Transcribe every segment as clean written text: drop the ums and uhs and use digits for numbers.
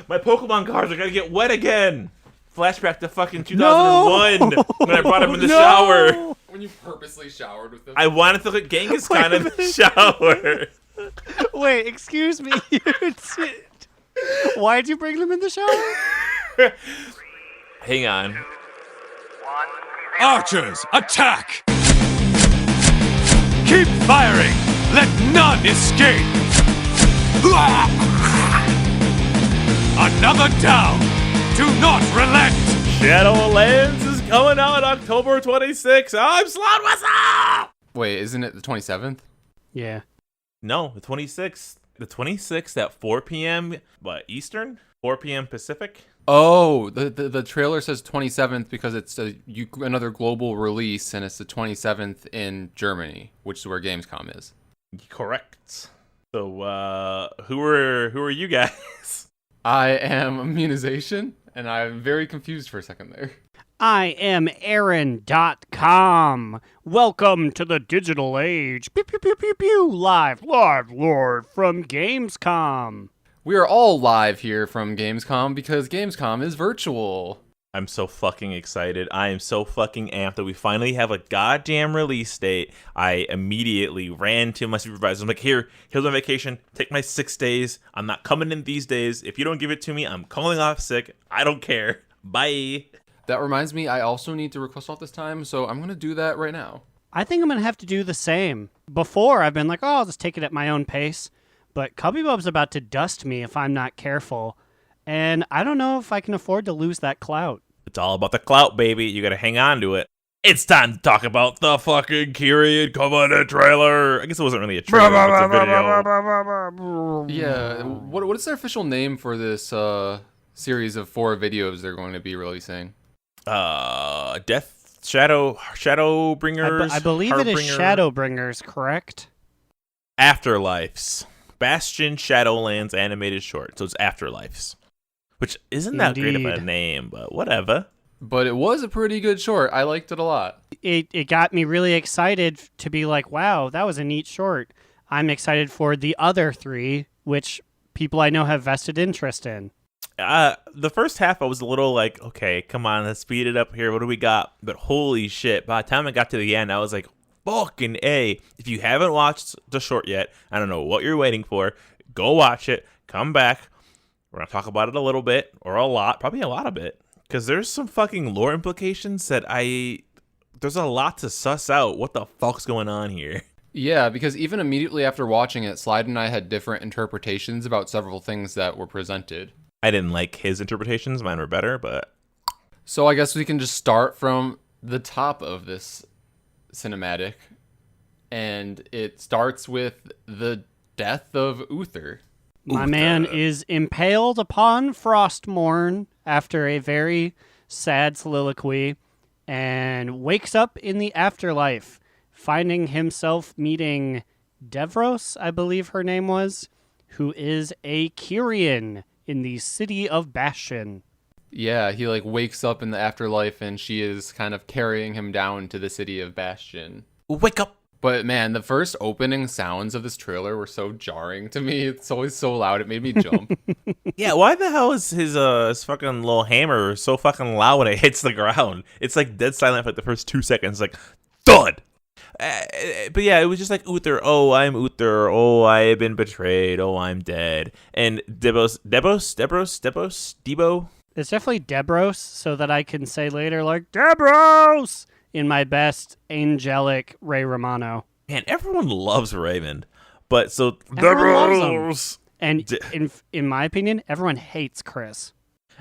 My Pokemon cards are gonna get wet again. Flashback to fucking 2001 when I brought him in the shower. When you purposely showered with them. I wanted to look Genghis Khan in the shower. Wait, excuse me. Why'd you bring them in the shower? Hang on. Archers, attack! Keep firing! Let none escape! Another down! Do not relent! Shadowlands is coming out October 26th. I'm Slidewhistle! Wait, isn't it the 27th? Yeah. No, the 26th. The 26th at 4 p.m. Eastern? 4 p.m. Pacific? Oh, the trailer says 27th because it's another global release, and it's the 27th in Germany, which is where Gamescom is. Correct. So, who are you guys? I am Immunization, and I'm very confused for a second there. I am Aaron.com. Welcome to the digital age. Pew, pew, pew, pew, pew. Live from Gamescom. We are all live here from Gamescom because Gamescom is virtual. I'm so fucking excited. I am so fucking amped that we finally have a goddamn release date. I immediately ran to my supervisor. I'm like, here's my vacation. Take my 6 days. I'm not coming in these days. If you don't give it to me, I'm calling off sick. I don't care. Bye. That reminds me, I also need to request off this time, so I'm going to do that right now. I think I'm going to have to do the same. Before, I've been like, oh, I'll just take it at my own pace. But Cubbybub's about to dust me if I'm not careful. And I don't know if I can afford to lose that clout. It's all about the clout, baby. You gotta hang on to it. It's time to talk about the fucking Kyrian Covenant trailer. I guess it wasn't really a trailer, it's a video. Yeah, what is their official name for this series of 4 videos they're going to be releasing? Shadowbringers. I believe it is Shadowbringers, correct? Afterlives. Bastion Shadowlands animated short. So it's Afterlives. Which isn't that great of a name, but whatever. But it was a pretty good short. I liked it a lot. It got me really excited to be like, wow, that was a neat short. I'm excited for the other 3, which people I know have vested interest in. The first half, I was a little like, okay, come on, let's speed it up here. What do we got? But holy shit, by the time I got to the end, I was like, fucking A. If you haven't watched the short yet, I don't know what you're waiting for. Go watch it. Come back. We're going to talk about it a little bit, or a lot, probably a lot of it. Because there's some fucking lore implications that there's a lot to suss out. What the fuck's going on here? Yeah, because even immediately after watching it, Slide and I had different interpretations about several things that were presented. I didn't like his interpretations. Mine were better, but... So I guess we can just start from the top of this cinematic. And it starts with the death of Uther. My man is impaled upon Frostmourne after a very sad soliloquy and wakes up in the afterlife, finding himself meeting Devros, I believe her name was, who is a Kyrian in the city of Bastion. Yeah, he wakes up in the afterlife and she is kind of carrying him down to the city of Bastion. Wake up! But man, the first opening sounds of this trailer were so jarring to me. It's always so loud, it made me jump. Yeah, why the hell is his fucking little hammer so fucking loud when it hits the ground? It's like dead silent for like the first 2 seconds, like thud. But yeah, it was just like Uther. Oh, I'm Uther. Oh, I have been betrayed. Oh, I'm dead. And Debo. It's definitely Debros, so that I can say later, like, Debros! In my best angelic Ray Romano. Man, everyone loves Raymond. But so everyone loves him. And in my opinion, everyone hates Chris.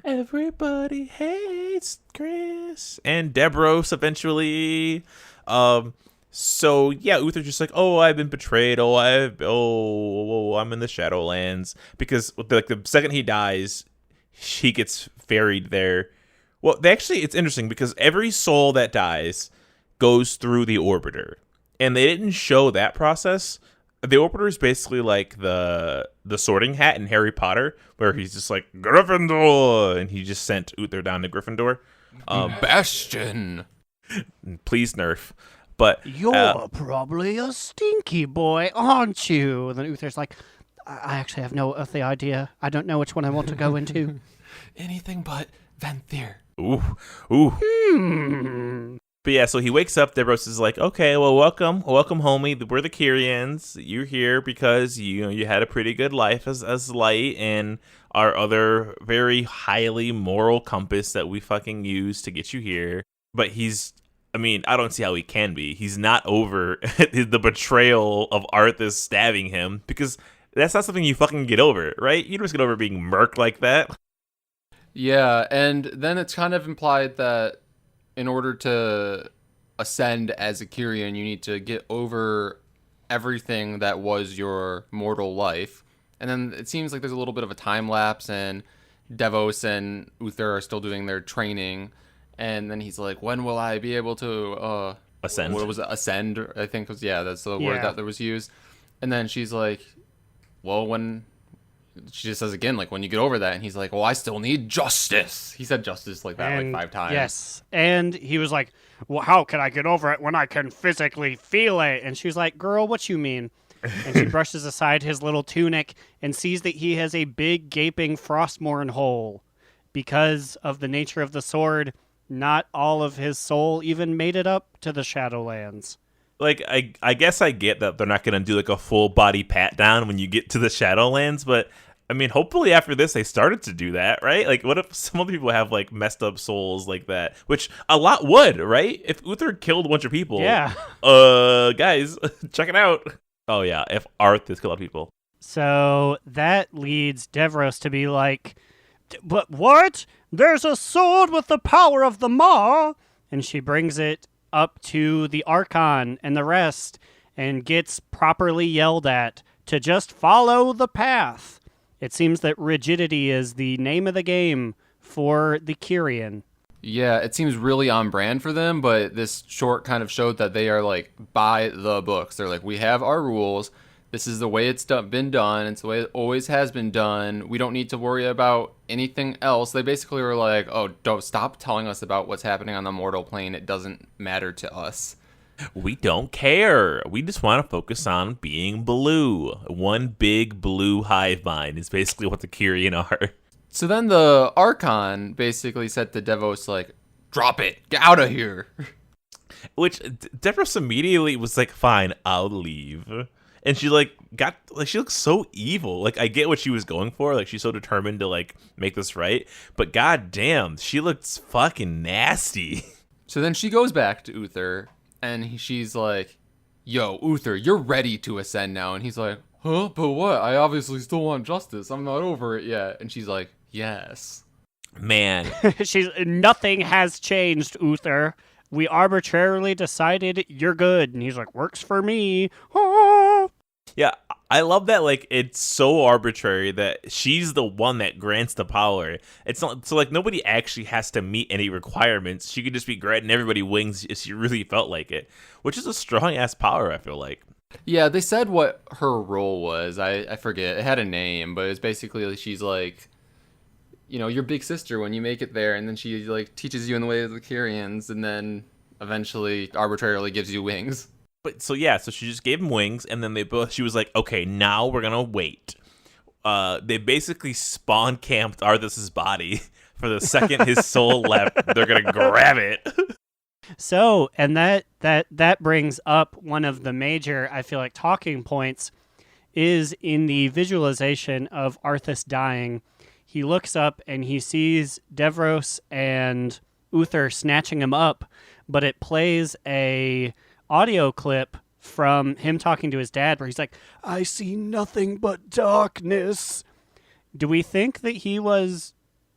Everybody hates Chris. And Debros eventually. So yeah, Uther's just like, oh, I've been betrayed. I'm in the Shadowlands. Because the second he dies, he gets buried there. Well, it's interesting because every soul that dies goes through the Orbiter. And they didn't show that process. The Orbiter is basically like the Sorting Hat in Harry Potter, where he's just like, Gryffindor! And he just sent Uther down to Gryffindor. Bastion! Please nerf. But you're probably a stinky boy, aren't you? And then Uther's like, I actually have no earthly idea. I don't know which one I want to go into. Anything but Venthyr. Ooh. But yeah, so he wakes up. Devros is like, okay, well, welcome, homie. We're the Kyrians. You're here because you had a pretty good life as light and our other very highly moral compass that we fucking use to get you here. But I don't see how he can be. He's not over the betrayal of Arthas stabbing him, because that's not something you fucking get over, right? You don't just get over being murked like that. Yeah, and then it's kind of implied that in order to ascend as a Kyrian, you need to get over everything that was your mortal life. And then it seems like there's a little bit of a time lapse, and Devos and Uther are still doing their training. And then he's like, when will I be able to Ascend. What was it? Ascend, I think was, that's the word that was used. And then she's like, well, when... She just says again, like, when you get over that, and he's like, well, I still need justice. He said justice like that like 5 times. Yes. And he was like, well, how can I get over it when I can physically feel it? And she was like, girl, what you mean? And she brushes aside his little tunic and sees that he has a big gaping Frostmourne hole. Because of the nature of the sword, not all of his soul even made it up to the Shadowlands. Like, I guess I get that they're not going to do, like, a full body pat down when you get to the Shadowlands, but, I mean, hopefully after this they started to do that, right? Like, what if some other people have, like, messed up souls like that? Which a lot would, right? If Uther killed a bunch of people. Yeah. Guys, check it out. Oh, yeah, if Arthas killed a lot of people. So that leads Devros to be like, but what? There's a sword with the power of the Maw. And she brings it up to the Archon and the rest and gets properly yelled at to just follow the path. It seems that rigidity is the name of the game for the Kyrian. Yeah, it seems really on brand for them, but this short kind of showed that they are, like, by the books. They're like, we have our rules. This is the way it's been done. It's the way it always has been done. We don't need to worry about anything else. They basically were like, oh, don't stop telling us about what's happening on the mortal plane. It doesn't matter to us. We don't care. We just want to focus on being blue. One big blue hive mind is basically what the Kyrian are. So then the Archon basically said to Devos, like, drop it. Get out of here. Which Devros immediately was like, fine, I'll leave. And she she looks so evil. Like, I get what she was going for. Like, she's so determined to, like, make this right. But goddamn, she looks fucking nasty. So then she goes back to Uther, and she's like, yo, Uther, you're ready to ascend now. And he's like, huh? But what? I obviously still want justice. I'm not over it yet. And she's like, yes. Man. Nothing has changed, Uther. We arbitrarily decided you're good. And he's like, works for me. Oh. Yeah, I love that, like, it's so arbitrary that she's the one that grants the power. It's not, so, like, nobody actually has to meet any requirements. She could just be granting everybody wings if she really felt like it, which is a strong-ass power, I feel like. Yeah, they said what her role was. I forget. It had a name, but it's basically she's like, you know, your big sister when you make it there, and then she, like, teaches you in the way of the Kyrians, and then eventually arbitrarily gives you wings. But so she just gave him wings, and then she was like, okay, now we're gonna wait. They basically spawn camped Arthas's body for the second his soul left. They're gonna grab it. So, and that brings up one of the major, I feel like, talking points is in the visualization of Arthas dying. He looks up and he sees Devros and Uther snatching him up, but it plays a audio clip from him talking to his dad where he's like, I see nothing but darkness. Do we think that he was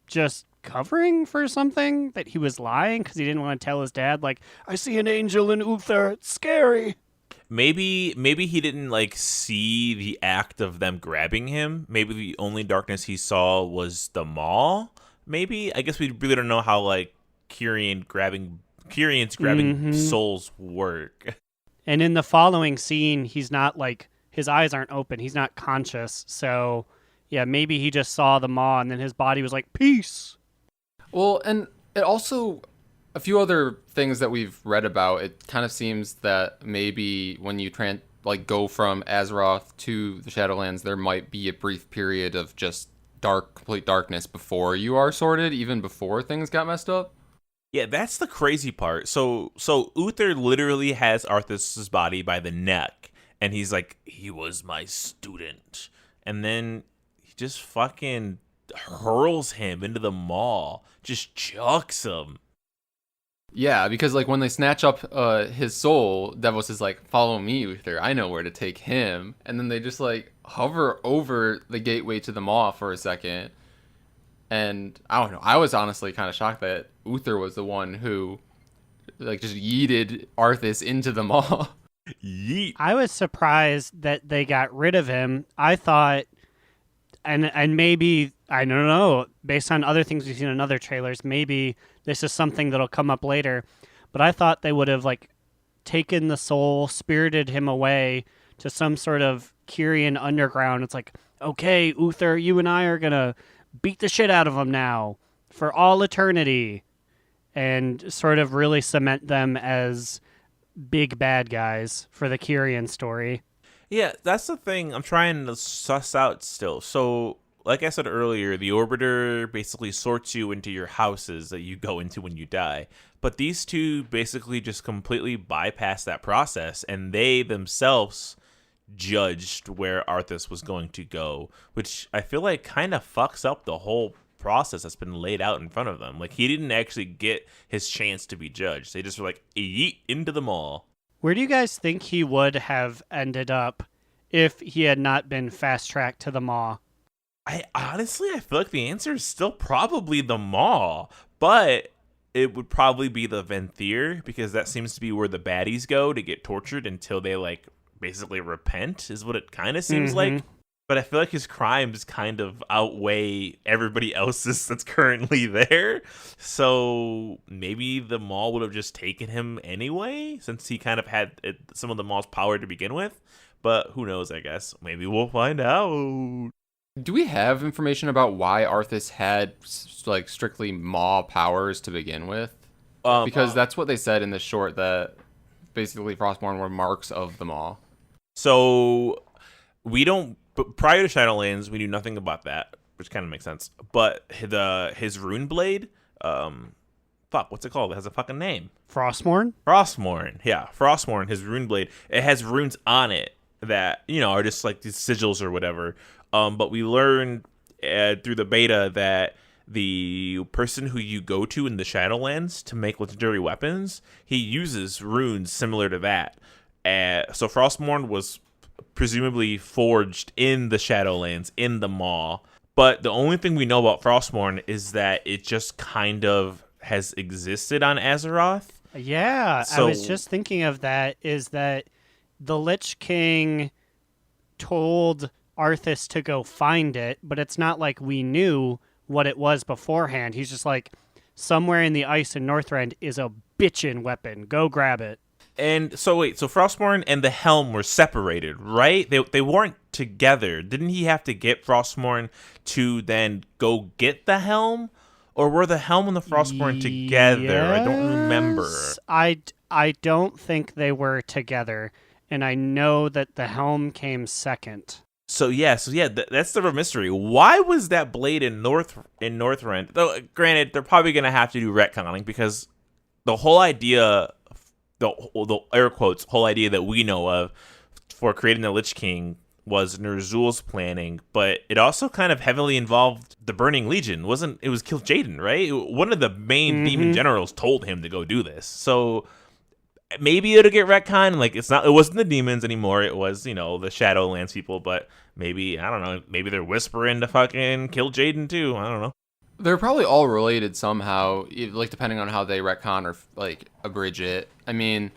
just covering for something? That he was lying because he didn't want to tell his dad, like, I see an angel in Uther, it's scary? Maybe he didn't, like, see the act of them grabbing him. Maybe the only darkness he saw was the maw. Maybe. I guess we really don't know how, like, Kyrians grabbing souls work. And in the following scene, he's not, like, his eyes aren't open. He's not conscious. So, yeah, maybe he just saw the maw and then his body was like, peace. Well, and it also, a few other things that we've read about, it kind of seems that maybe when you like go from Azeroth to the Shadowlands, there might be a brief period of just complete darkness before you are sorted, even before things got messed up. Yeah, that's the crazy part. So Uther literally has Arthas's body by the neck, and he's like, he was my student. And then he just fucking hurls him into the maw, just chucks him. Yeah, because like when they snatch up his soul, Devos is like, follow me, Uther. I know where to take him. And then they just like hover over the gateway to the maw for a second. And I don't know. I was honestly kind of shocked that Uther was the one who like just yeeted Arthas into the maw. Yeet. I was surprised that they got rid of him. I thought, and maybe, I don't know, based on other things we've seen in other trailers, maybe this is something that'll come up later. But I thought they would have like taken the soul, spirited him away to some sort of Kyrian underground. It's like, okay, Uther, you and I are gonna beat the shit out of him now for all eternity, and sort of really cement them as big bad guys for the Kyrian story. Yeah, that's the thing I'm trying to suss out still. So, like I said earlier, the Orbiter basically sorts you into your houses that you go into when you die. But these two basically just completely bypass that process, and they themselves judged where Arthas was going to go, which I feel like kind of fucks up the whole process that's been laid out in front of them. Like, he didn't actually get his chance to be judged. They just were like, yeet into the maw. Where do you guys think he would have ended up if he had not been fast-tracked to the maw? I feel like the answer is still probably the maw, but it would probably be the Venthyr, because that seems to be where the baddies go to get tortured until they, like, basically repent, is what it kind of seems like. But I feel like his crimes kind of outweigh everybody else's that's currently there. So maybe the maw would have just taken him anyway, since he kind of had some of the maw's power to begin with. But who knows, I guess. Maybe we'll find out. Do we have information about why Arthas had like strictly maw powers to begin with? Because that's what they said in the short, that basically Frostborn were marks of the maw. So we don't... But prior to Shadowlands, we knew nothing about that, which kind of makes sense. But his rune blade, what's it called? It has a fucking name. Frostmourne? Frostmourne, yeah. Frostmourne, his rune blade. It has runes on it that, are just like these sigils or whatever. But we learned through the beta that the person who you go to in the Shadowlands to make legendary weapons, he uses runes similar to that. So Frostmourne was presumably forged in the Shadowlands, in the maw. But the only thing we know about Frostmourne is that it just kind of has existed on Azeroth. Yeah, So, I was just thinking of that, is that the Lich King told Arthas to go find it, but it's not like we knew what it was beforehand. He's just like, somewhere in the ice in Northrend is a bitchin' weapon. Go grab it. And so wait, so Frostmourne and the Helm were separated, right? They weren't together. Didn't he have to get Frostmourne to then go get the Helm? Or were the Helm and the Frostmourne together? Yes. I don't remember. I don't think they were together, and I know that the Helm came second. So that's the real mystery. Why was that blade in Northrend? Though, granted, they're probably gonna have to do retconning, because the whole idea, the air quotes whole idea that we know of for creating the Lich King was Ner'zhul's planning, but it also kind of heavily involved the Burning Legion. It was Kil'jaeden, right? One of the main demon generals told him to go do this. So maybe it'll get retconned. Like, it wasn't the demons anymore. It was, the Shadowlands people, but maybe, I don't know, maybe they're whispering to fucking Kil'jaeden too. I don't know. They're probably all related somehow, like depending on how they retcon or like abridge it. I mean,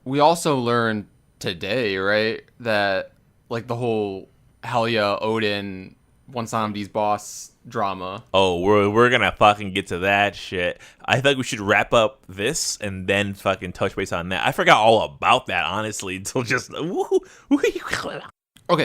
we also learned today, right, that like the whole Helya Odin Wansamdi's boss drama. Oh, we're gonna fucking get to that shit. I think we should wrap up this and then fucking touch base on that. I forgot all about that, honestly, until just. Okay,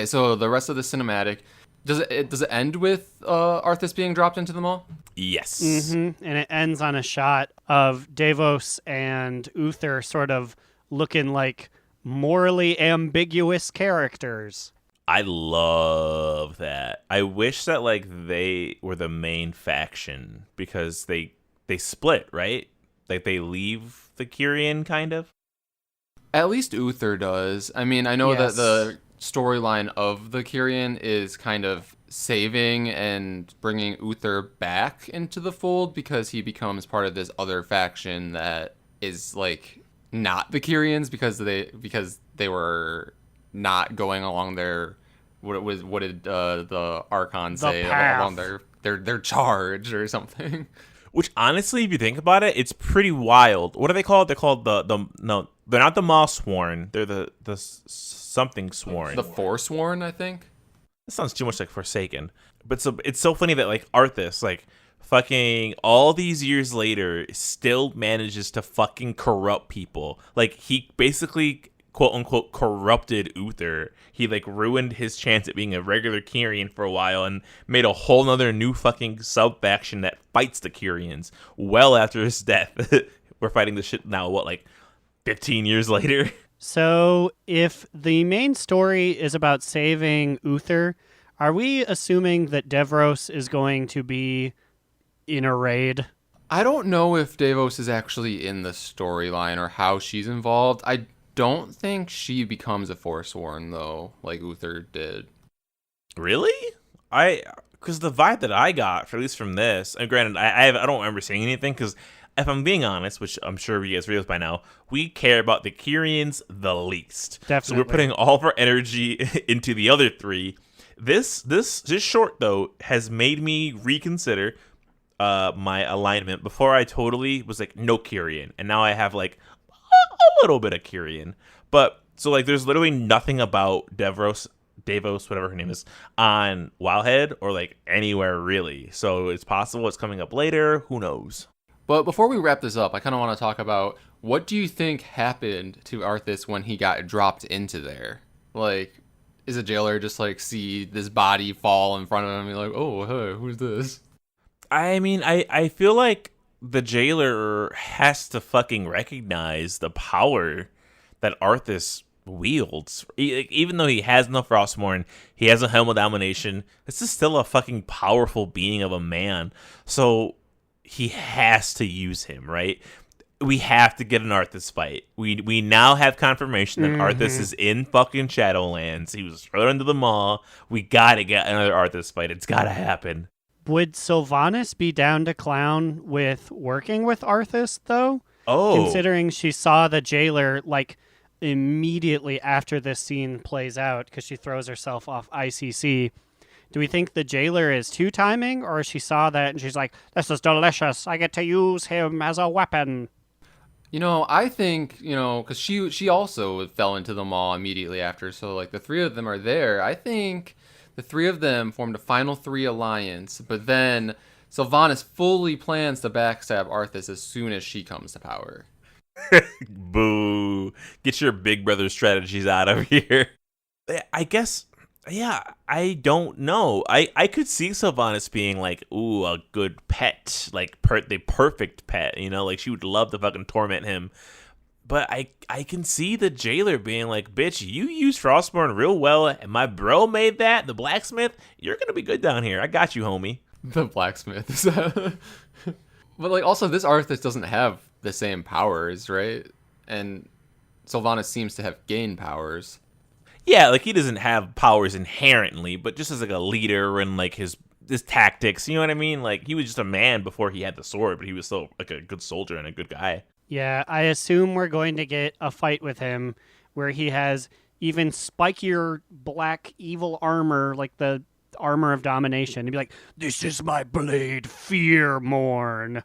so the rest of the cinematic, does it end with Arthas being dropped into the maw? Yes. Mm-hmm. And it ends on a shot of Devos and Uther sort of looking like morally ambiguous characters. I love that. I wish that like they were the main faction because they split, right? Like they leave the Kyrian kind of. At least Uther does. I mean, I know Yes. that the storyline of the Kyrian is kind of saving and bringing Uther back into the fold because he becomes part of this other faction that is like not the Kyrians because they were not going along their what did the Archon say path. along their charge or something. Which honestly, if you think about it, it's pretty wild. What are they called? They're called no, they're not the Mossworn. They're the something sworn. The Forsworn, I think. That sounds too much like Forsaken. But so it's so funny that like Arthas, like fucking all these years later, still manages to fucking corrupt people. Like he basically quote unquote corrupted Uther. He like ruined his chance at being a regular Kyrian for a while and made a whole nother new fucking sub faction that fights the Kyrians well after his death. We're fighting this shit now, what, like 15 years later? So, if the main story is about saving Uther, are we assuming that Devros is going to be in a raid? I don't know if Davos is actually in the storyline or how she's involved. I don't think she becomes a Forsworn, though, like Uther did. Really? Because the vibe that I got, at least from this, and granted, I don't remember seeing anything, because if I'm being honest, which I'm sure you guys realize by now, we care about the Kyrians the least. Definitely. So we're putting all of our energy into the other three. This short, though, has made me reconsider my alignment. Before I totally was like, no Kyrian. And now I have like a little bit of Kyrian. But, so like, there's literally nothing about Davos, whatever her name is, on Wildhead or like anywhere really. So it's possible it's coming up later. Who knows? But before we wrap this up, I kind of want to talk about what do you think happened to Arthas when he got dropped into there? Like, is a jailer just like see this body fall in front of him and be like, oh, hey, who's this? I mean, I feel like the jailer has to fucking recognize the power that Arthas wields. Even though he has no Frostmourne, he has a Helm of Domination, this is still a fucking powerful being of a man. So he has to use him, right? We have to get an Arthas fight. We now have confirmation that Arthas is in fucking Shadowlands. He was thrown into the maw. We gotta get another Arthas fight. It's gotta happen. Would Sylvanas be down to clown with working with Arthas, though? Oh. Considering she saw the jailer, like, immediately after this scene plays out, because she throws herself off ICC. Do we think the jailer is two-timing, or she saw that and she's like, this is delicious. I get to use him as a weapon. You know, I think, you know, because she also fell into the maw immediately after, so like the three of them are there. I think the three of them formed a final three alliance, but then Sylvanas fully plans to backstab Arthas as soon as she comes to power. Boo. Get your big brother strategies out of here. I guess, yeah, I don't know. I could see Sylvanas being like, ooh, a good pet. Like, the perfect pet, you know? Like, she would love to fucking torment him. But I can see the jailer being like, bitch, you use Frostmourne real well, and my bro made that, the blacksmith. You're going to be good down here. I got you, homie. The blacksmith. But like, also, this Arthas doesn't have the same powers, right? And Sylvanas seems to have gained powers. Yeah, like he doesn't have powers inherently, but just as like a leader and like his tactics, you know what I mean? Like he was just a man before he had the sword, but he was still like a good soldier and a good guy. Yeah, I assume we're going to get a fight with him where he has even spikier black evil armor, like the armor of domination. He'd be like, this is my blade, Fearmourne.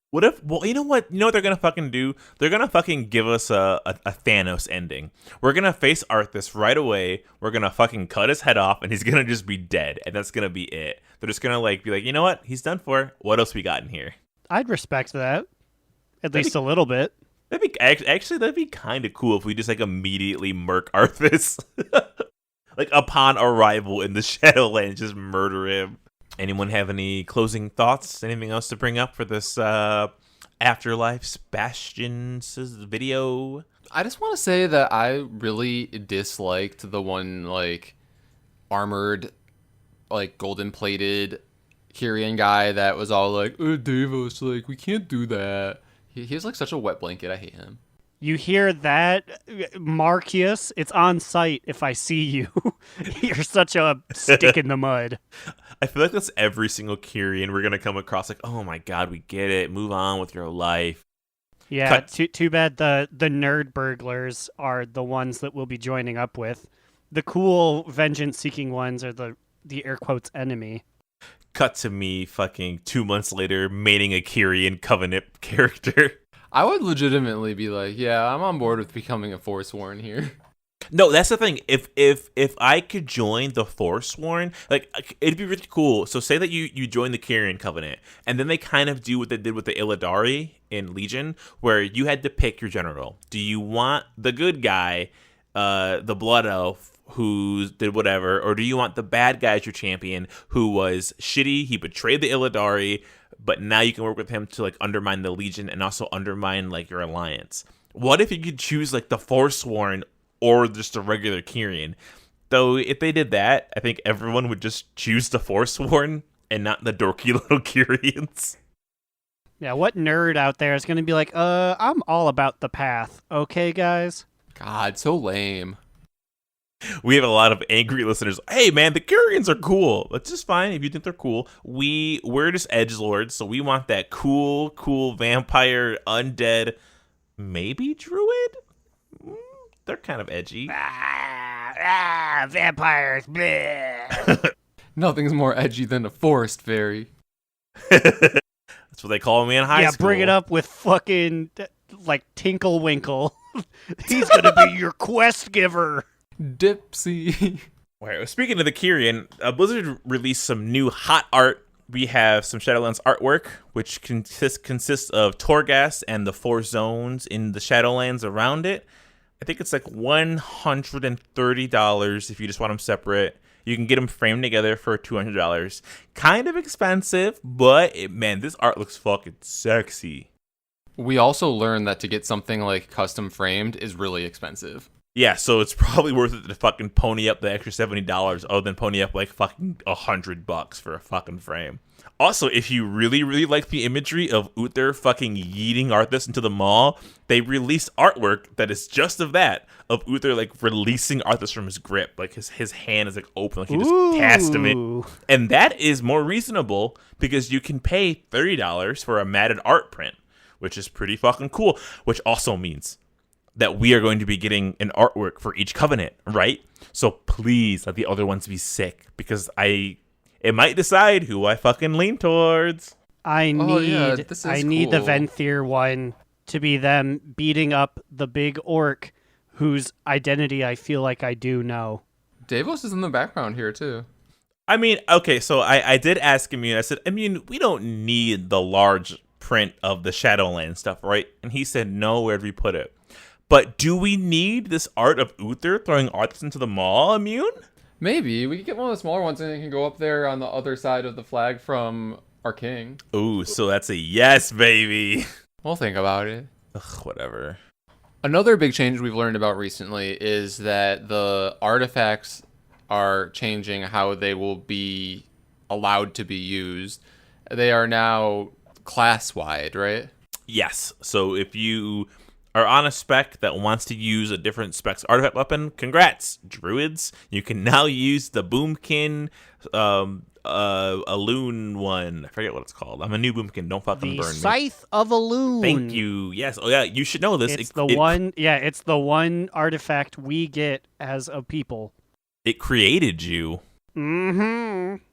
What if, well, you know what they're going to fucking do? They're going to fucking give us a Thanos ending. We're going to face Arthas right away. We're going to fucking cut his head off and he's going to just be dead. And that's going to be it. They're just going to like be like, you know what? He's done for. What else we got in here? I'd respect that. At least a little bit. That'd be kind of cool if we just like immediately murk Arthas. Like upon arrival in the Shadowlands, just murder him. Anyone have any closing thoughts? Anything else to bring up for this Afterlife Bastion's video? I just want to say that I really disliked the one like armored, like golden plated Kyrian guy that was all like, "Oh, Davos, like we can't do that." He's like such a wet blanket. I hate him. You hear that, Marcius? It's on site if I see you. You're such a stick in the mud. I feel like that's every single Kyrian we're gonna come across. Like, oh my god, we get it. Move on with your life. Yeah, too bad the nerd burglars are the ones that we'll be joining up with. The cool vengeance-seeking ones are the air quotes enemy. Cut to me fucking 2 months later mating a Kyrian Covenant character. I would legitimately be like, yeah, I'm on board with becoming a Forsworn here. No, that's the thing. If I could join the Forsworn, like it'd be really cool. So say that you join the Kyrian Covenant, and then they kind of do what they did with the Illidari in Legion, where you had to pick your general. Do you want the good guy, the Blood Elf, who did whatever, or do you want the bad guy as your champion, who was shitty, he betrayed the Illidari, but now you can work with him to like undermine the Legion and also undermine like your alliance? What if you could choose like the Forsworn or just a regular Kyrian? Though if they did that, I think everyone would just choose the Forsworn and not the dorky little Kyrians. Yeah, what nerd out there is going to be like, I'm all about the path. Okay, guys? God, so lame. We have a lot of angry listeners. Hey, man, the Kyrians are cool. That's just fine if you think they're cool. We're just edgelords, so we want that cool vampire, undead, maybe druid? They're kind of edgy. Vampires. Bleh. Nothing's more edgy than a forest fairy. That's what they call me in high school. Yeah, bring it up with fucking, like, Tinkle Winkle. He's going to be your quest giver. Dipsy. Right, speaking of the Kyrian, Blizzard released some new hot art. We have some Shadowlands artwork, which consists of Torghast and the 4 zones in the Shadowlands around it. I think it's like $130 if you just want them separate. You can get them framed together for $200. Kind of expensive, but man, this art looks fucking sexy. We also learned that to get something like custom framed is really expensive. Yeah, so it's probably worth it to fucking pony up the extra $70 other than pony up like fucking $100 for a fucking frame. Also, if you really, really like the imagery of Uther fucking yeeting Arthas into the maw, they released artwork that is just of that, of Uther like releasing Arthas from his grip. Like his hand is like open, like he just cast him in. And that is more reasonable because you can pay $30 for a matted art print, which is pretty fucking cool, which also means that we are going to be getting an artwork for each covenant, right? So please let the other ones be sick, because it might decide who I fucking lean towards. I need the cool. Venthyr one to be them beating up the big orc whose identity I feel like I do know. Davos is in the background here too. I mean, okay, so I did ask Immune. I said, Immune, we don't need the large print of the Shadowlands stuff, right? And he said, no, where'd we put it? But do we need this art of Uther throwing Arthas into the maw, Immune? Maybe. We could get one of the smaller ones and it can go up there on the other side of the flag from our king. Ooh, so that's a yes, baby. We'll think about it. Ugh, whatever. Another big change we've learned about recently is that the artifacts are changing how they will be allowed to be used. They are now class-wide, right? Yes. So if you are on a spec that wants to use a different spec's artifact weapon, congrats, druids. You can now use the Boomkin a loon one. I forget what it's called. I'm a new Boomkin. Don't fucking burn me. The Scythe of a Loon. Thank you. Yes. Oh yeah, you should know this. It's it's the one artifact we get as a people. It created you. Mm-hmm.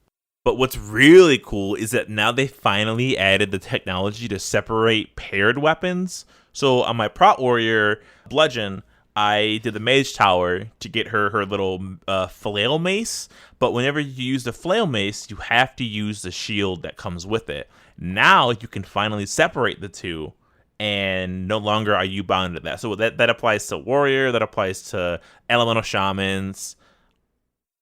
But what's really cool is that now they finally added the technology to separate paired weapons. So on my Prot Warrior Bludgeon, I did the Mage Tower to get her little flail mace. But whenever you use the flail mace, you have to use the shield that comes with it. Now you can finally separate the two, and no longer are you bound to that. So that applies to Warrior, that applies to Elemental Shamans.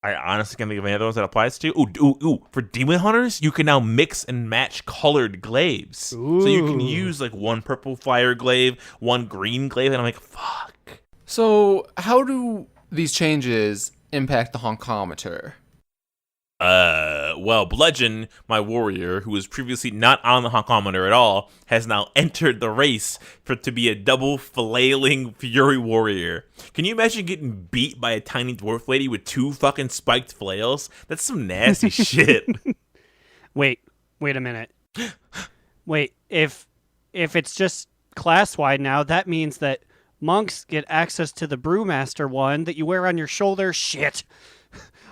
I honestly can't think of any other ones that applies to. Ooh. For Demon Hunters, you can now mix and match colored glaives. Ooh. So you can use like one purple fire glaive, one green glaive, and I'm like, fuck. So, how do these changes impact the honkometer? Well, Bludgeon, my warrior, who was previously not on the honkometer at all, has now entered the race to be a double flailing fury warrior. Can you imagine getting beat by a tiny dwarf lady with 2 fucking spiked flails? That's some nasty shit. Wait a minute. Wait, if it's just class-wide now, that means that monks get access to the Brewmaster one that you wear on your shoulder. Shit.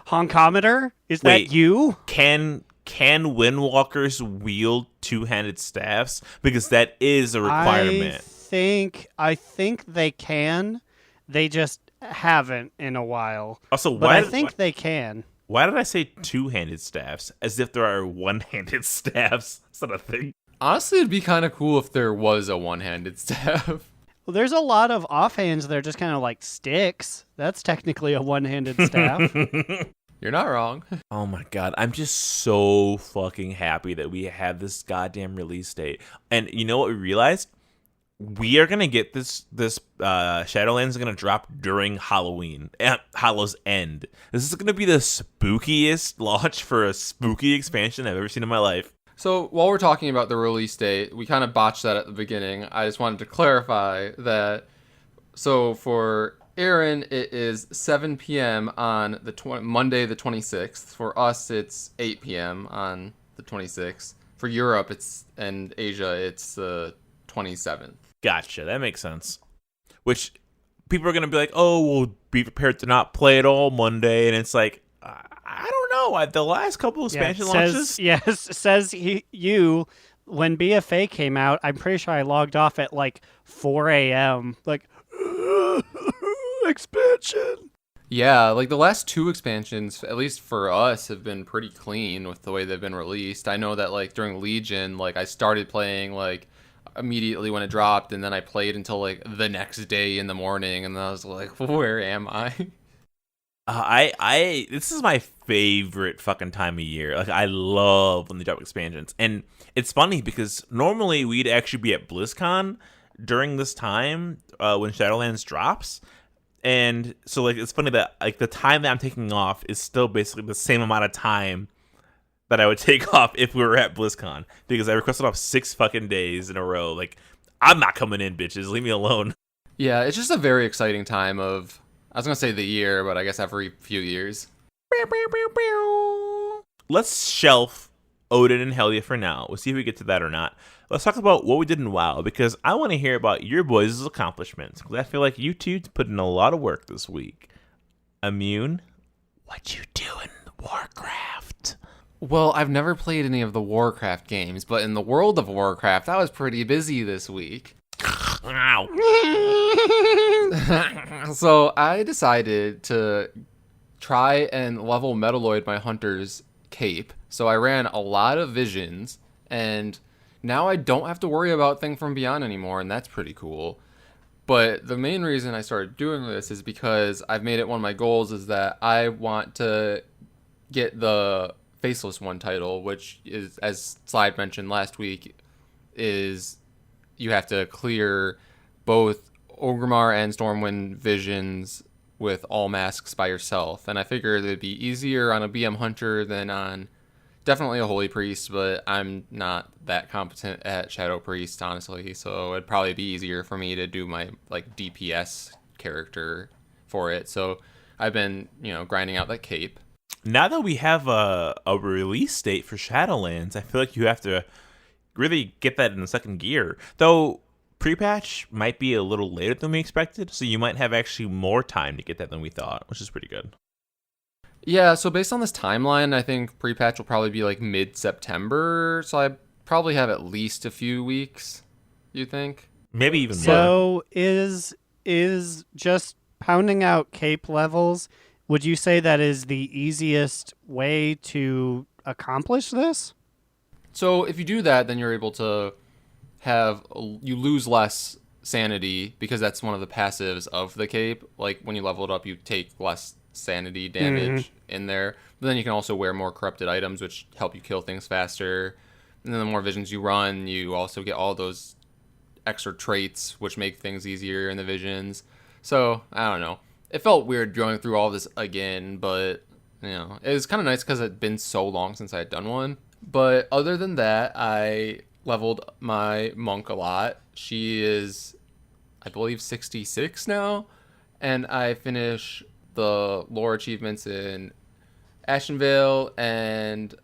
Honkometer? Is Wait. that you? Can Windwalkers wield 2-handed staffs? Because that is a requirement. I think they can. They just haven't in a while. Also, But I think they can. Why did I say 2-handed staffs? As if there are 1-handed staffs. Is that a thing? Honestly, it'd be kind of cool if there was a one-handed staff. Well, there's a lot of offhands that are just kind of like sticks. That's technically a one-handed staff. You're not wrong. Oh my god, I'm just so fucking happy that we have this goddamn release date. And you know what we realized? We are gonna get this Shadowlands is gonna drop during Halloween, Hallow's End. This is gonna be the spookiest launch for a spooky expansion I've ever seen in my life. So while we're talking about the release date, we kind of botched that at the beginning. I just wanted to clarify that. So for Aaron, it is 7 p.m. on the Monday the 26th. For us, it's 8 p.m. on the 26th. For Europe, and Asia, it's the 27th. Gotcha, that makes sense. Which people are gonna be like, "Oh, well, be prepared to not play it all Monday," and it's like, I don't know. The last couple of expansion launches, says you. When BFA came out, I'm pretty sure I logged off at like 4 a.m. Like expansion. Yeah, like the last 2 expansions, at least for us, have been pretty clean with the way they've been released. I know that like during Legion, like I started playing like immediately when it dropped, and then I played until like the next day in the morning, and I was like, where am I? This is my favorite fucking time of year. Like, I love when they drop expansions. And it's funny because normally we'd actually be at BlizzCon during this time when Shadowlands drops. And so, like, it's funny that, like, the time that I'm taking off is still basically the same amount of time that I would take off if we were at BlizzCon. Because I requested off 6 fucking days in a row. Like, I'm not coming in, bitches. Leave me alone. Yeah, it's just a very exciting time of... I was going to say the year, but I guess every few years. Let's shelf Odin and Helia for now. We'll see if we get to that or not. Let's talk about what we did in WoW, because I want to hear about your boys' accomplishments, because I feel like you two put in a lot of work this week. Immune, what you doing, Warcraft? Well, I've never played any of the Warcraft games, but in the World of Warcraft, I was pretty busy this week. Ow. So I decided to try and level Metalloid my hunter's cape. So I ran a lot of visions, and now I don't have to worry about Thing from Beyond anymore, and that's pretty cool. But the main reason I started doing this is because I've made it one of my goals is that I want to get the Faceless One title, which is, as Slide mentioned last week, is you have to clear both Orgrimmar and Stormwind visions with all masks by yourself. And I figured it'd be easier on a BM Hunter than on definitely a Holy Priest, but I'm not that competent at Shadow Priest, honestly, so it'd probably be easier for me to do my like DPS character for it. So I've been, grinding out that cape. Now that we have a release date for Shadowlands, I feel like you have to really get that in the second gear. Though pre-patch might be a little later than we expected, so you might have actually more time to get that than we thought, which is pretty good. Yeah, so based on this timeline, I think pre-patch will probably be like mid-September, so I probably have at least a few weeks, you think? Maybe even more. So is just pounding out cape levels, would you say that is the easiest way to accomplish this? So if you do that, then you're able to you lose less sanity, because that's one of the passives of the cape. Like when you level it up, you take less sanity damage in there. But then you can also wear more corrupted items, which help you kill things faster. And then the more visions you run, you also get all those extra traits, which make things easier in the visions. So, I don't know. It felt weird going through all this again, but, it was kind of nice because it'd been so long since I had done one. But other than that, I leveled my monk a lot. She is, I believe, 66 now. And I finish the lore achievements in Ashenvale and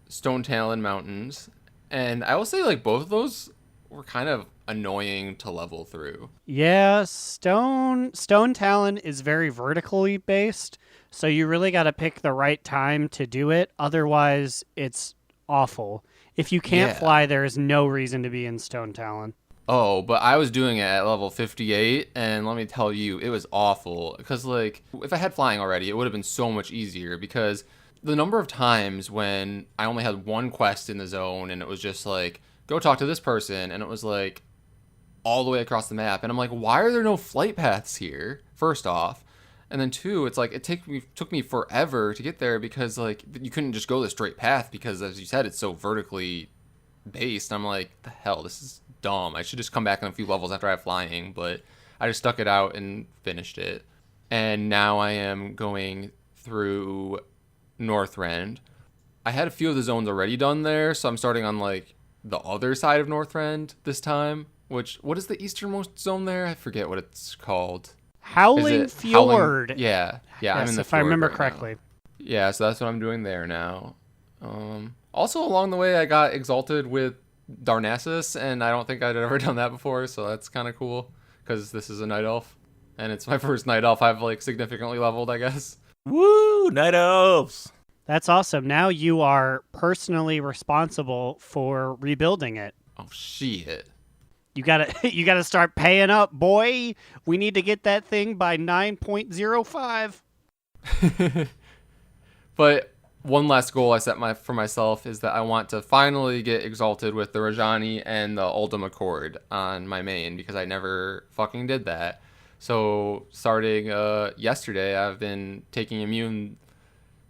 Stone Talon Mountains. And I will say, like, both of those were kind of annoying to level through. Yeah, Stone Talon is very vertically based, so you really got to pick the right time to do it. Otherwise, it's awful. If you can't Yeah. fly, there is no reason to be in Stone Talon. Oh, but I was doing it at level 58, and let me tell you, it was awful. Because, like, if I had flying already, it would have been so much easier. Because the number of times when I only had one quest in the zone, and it was just like, go talk to this person, and it was like all the way across the map. And I'm like, why are there no flight paths here? First off. And then two, it's like, it took me forever to get there because, like, you couldn't just go the straight path because, as you said, it's so vertically based. I'm like, the hell, this is dumb. I should just come back in a few levels after I have flying, but I just stuck it out and finished it. And now I am going through Northrend. I had a few of the zones already done there, so I'm starting on, like, the other side of Northrend this time. What is the easternmost zone there? I forget what it's called. Howling Fjord. Yeah, Yes, I'm in the if I fjord remember right now. correctly. Yeah, so that's what I'm doing there now. Also, along the way, I got exalted with Darnassus, and I don't think I'd ever done that before, so that's kind of cool, because this is a night elf, and it's my first night elf I've, like, significantly leveled, I guess. Woo, night elves. That's awesome. Now you are personally responsible for rebuilding it. Oh, shit. You gotta start paying up, boy. We need to get that thing by 9.05. But one last goal I set for myself is that I want to finally get exalted with the Rajani and the Uldum Accord on my main, because I never fucking did that. So starting yesterday, I've been taking immune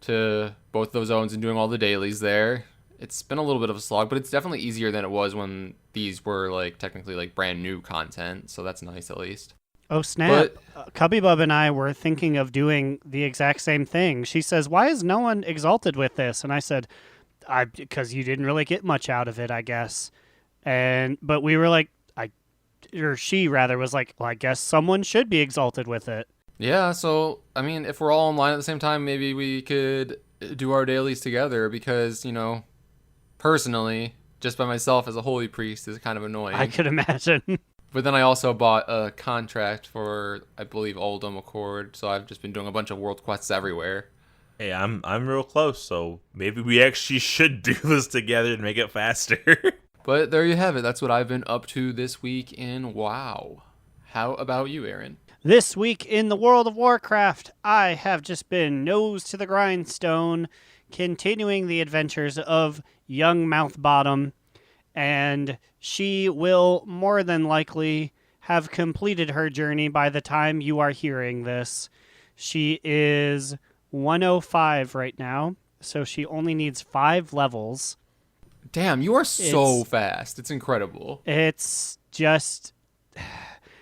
to both those zones and doing all the dailies there. It's been a little bit of a slog, but it's definitely easier than it was when these were, like, technically, like, brand new content, so that's nice at least. Oh, snap. Cubby Bub and I were thinking of doing the exact same thing. She says, why is no one exalted with this? And I said, because you didn't really get much out of it, I guess. But we were like, she rather was like, well, I guess someone should be exalted with it. Yeah, so, I mean, if we're all online at the same time, maybe we could do our dailies together, because, personally, just by myself as a holy priest is kind of annoying. I could imagine. But then I also bought a contract for, I believe, Uldum Accord, so I've just been doing a bunch of world quests everywhere. Hey, I'm real close, so maybe we actually should do this together to make it faster. But there you have it. That's what I've been up to this week in WoW. How about you, Aaron? This week in the World of Warcraft, I have just been nose to the grindstone, continuing the adventures of young Mouthbottom, and she will more than likely have completed her journey by the time you are hearing this. She is 105 right now, so she only needs 5 levels. Damn, you are so fast. It's incredible. It's just...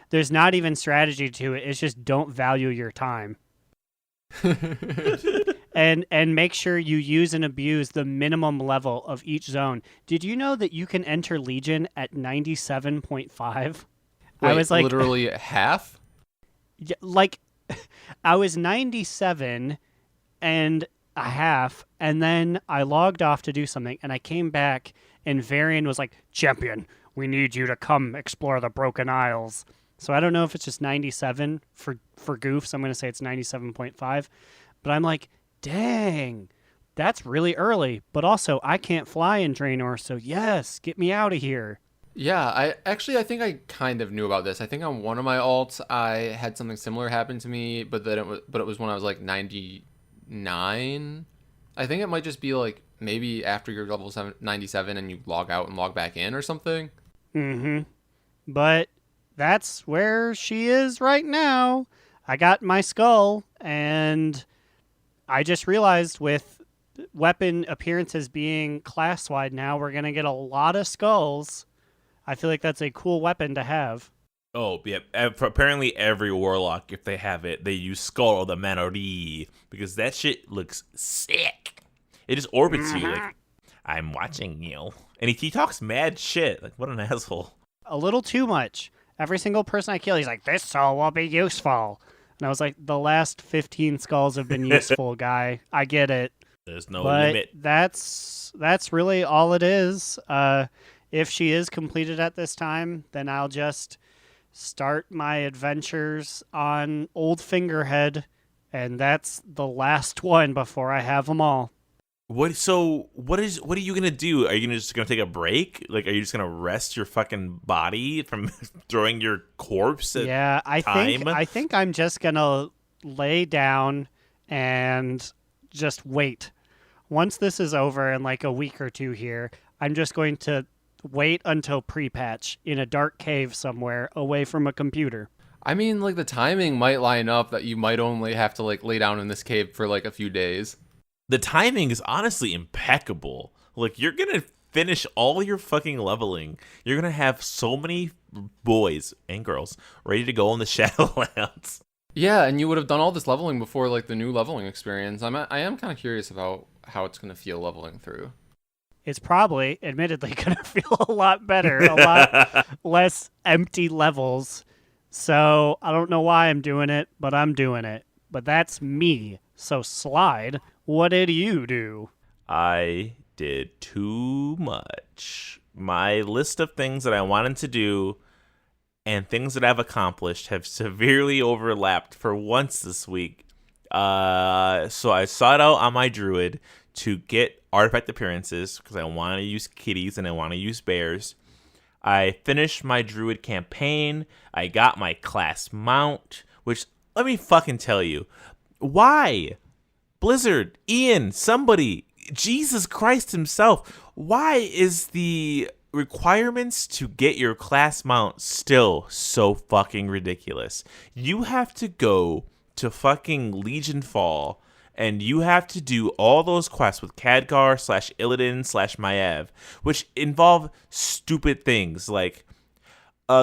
There's not even strategy to it. It's just don't value your time. and make sure you use and abuse the minimum level of each zone. Did you know that you can enter Legion at 97.5? I was like literally half? Like I was 97 and a half, and then I logged off to do something, and I came back, and Varian was like, "Champion, we need you to come explore the Broken Isles." So I don't know if it's just 97 for goofs. I'm going to say it's 97.5. But I'm like, dang, that's really early. But also, I can't fly in Draenor, so yes, get me out of here. Yeah, I think I kind of knew about this. I think on one of my alts, I had something similar happen to me, but it was when I was like 99. I think it might just be like maybe after you're level 97 and you log out and log back in or something. Mm-hmm. But that's where she is right now. I got my skull, and I just realized with weapon appearances being class-wide now, we're going to get a lot of skulls. I feel like that's a cool weapon to have. Oh, yeah. Apparently, every warlock, if they have it, they use Skull of the Manori because that shit looks sick. It just orbits you like, I'm watching you. And he talks mad shit. Like, what an asshole. A little too much. Every single person I kill, he's like, this soul will be useful. And I was like, the last 15 skulls have been useful, guy. I get it. There's no But limit. that's really all it is. If she is completed at this time, then I'll just start my adventures on Old Fingerhead, and that's the last one before I have them all. What are you gonna do? Are you just gonna take a break? Like, are you just gonna rest your fucking body from throwing your corpse at Yeah, time? I think I'm just gonna lay down and just wait. Once this is over in like a week or two here, I'm just going to wait until pre-patch in a dark cave somewhere away from a computer. I mean, like, the timing might line up that you might only have to, like, lay down in this cave for, like, a few days. The timing is honestly impeccable. Like, you're gonna finish all your fucking leveling. You're gonna have so many boys and girls ready to go on the Shadowlands. Yeah, and you would have done all this leveling before, like, the new leveling experience. I am kind of curious about how it's going to feel leveling through. It's probably, admittedly, going to feel a lot better, a lot less empty levels. So I don't know why I'm doing it, but I'm doing it. But that's me. So Slide, what did you do? I did too much. My list of things that I wanted to do and things that I've accomplished have severely overlapped for once this week. So I sought out on my druid to get artifact appearances because I want to use kitties and I want to use bears. I finished my druid campaign. I got my class mount, which, let me fucking tell you, why? Blizzard, Ian, somebody, Jesus Christ himself, why is the requirements to get your class mount still so fucking ridiculous? You have to go to fucking Legion Fall and you have to do all those quests with Khadgar / Illidan / Maiev, which involve stupid things like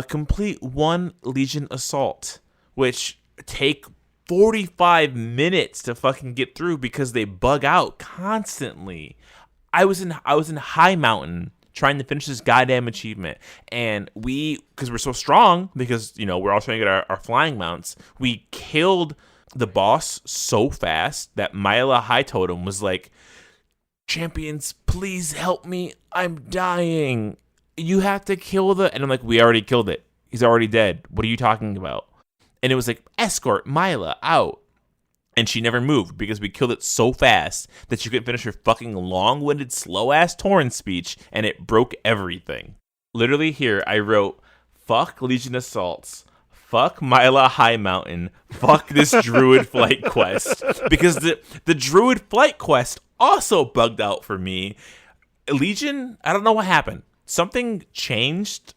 complete one Legion Assault, which take 45 minutes to fucking get through because they bug out constantly. I was in High Mountain trying to finish this goddamn achievement, and because we're so strong, because we're all trying to get our flying mounts, we killed the boss so fast that Myla High Totem was like, champions, please help me, I'm dying, you have to kill and I'm like, we already killed it, he's already dead, what are you talking about? And it was like, escort Myla out. And she never moved because we killed it so fast that she couldn't finish her fucking long-winded, slow-ass Tauren speech, and it broke everything. Literally here, I wrote, fuck Legion Assaults, fuck Myla High Mountain, fuck this Druid Flight quest. Because the Druid Flight quest also bugged out for me. Legion, I don't know what happened. Something changed.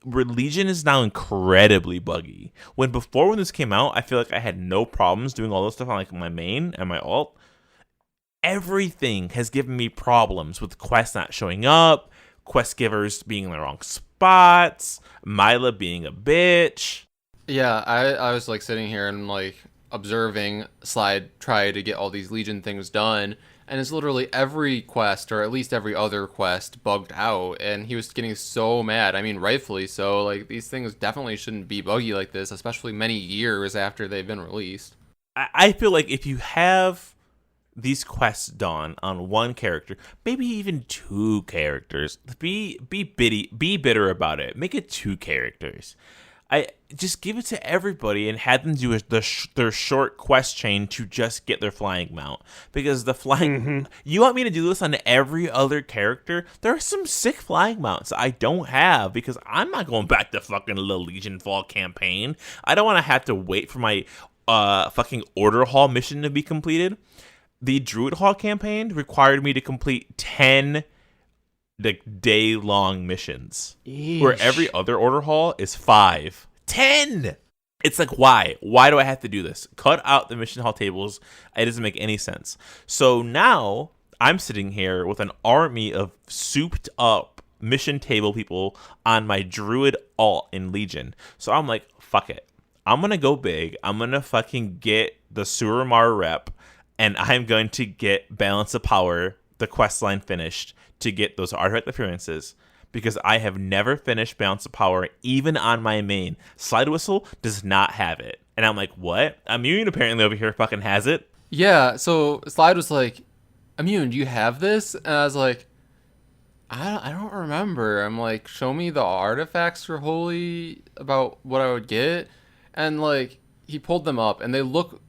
Legion is now incredibly buggy. When this came out, I feel like I had no problems doing all this stuff on like my main and my alt. Everything has given me problems with quests not showing up, quest givers being in the wrong spots, Myla being a bitch. Yeah, I was like sitting here and like observing Slide try to get all these Legion things done, and it's literally every quest, or at least every other quest, bugged out, and he was getting so mad. I mean, rightfully so. Like, these things definitely shouldn't be buggy like this, especially many years after they've been released. I feel like if you have these quests done on one character, maybe even two characters, be bitter about it. Make it two characters. I just give it to everybody and have them do their short quest chain to just get their flying mount. Because the flying, you want me to do this on every other character? There are some sick flying mounts I don't have because I'm not going back to fucking the Legion Fall campaign. I don't want to have to wait for my fucking Order Hall mission to be completed. The Druid Hall campaign required me to complete 10 day-long missions. Eesh. Where every other Order Hall is 5. 10! It's like, why? Why do I have to do this? Cut out the mission hall tables. It doesn't make any sense. So now I'm sitting here with an army of souped up mission table people on my druid alt in Legion. So I'm like, fuck it. I'm going to go big. I'm going to fucking get the Suramar rep, and I'm going to get Balance of Power, the quest line finished, to get those artifact appearances. Because I have never finished Balance of Power, even on my main. Slidewhistle does not have it. And I'm like, what? Immune apparently over here fucking has it. Yeah, so Slide was like, Immune, do you have this? And I was like, I don't remember. I'm like, show me the artifacts for Holy about what I would get. And like, he pulled them up, and they look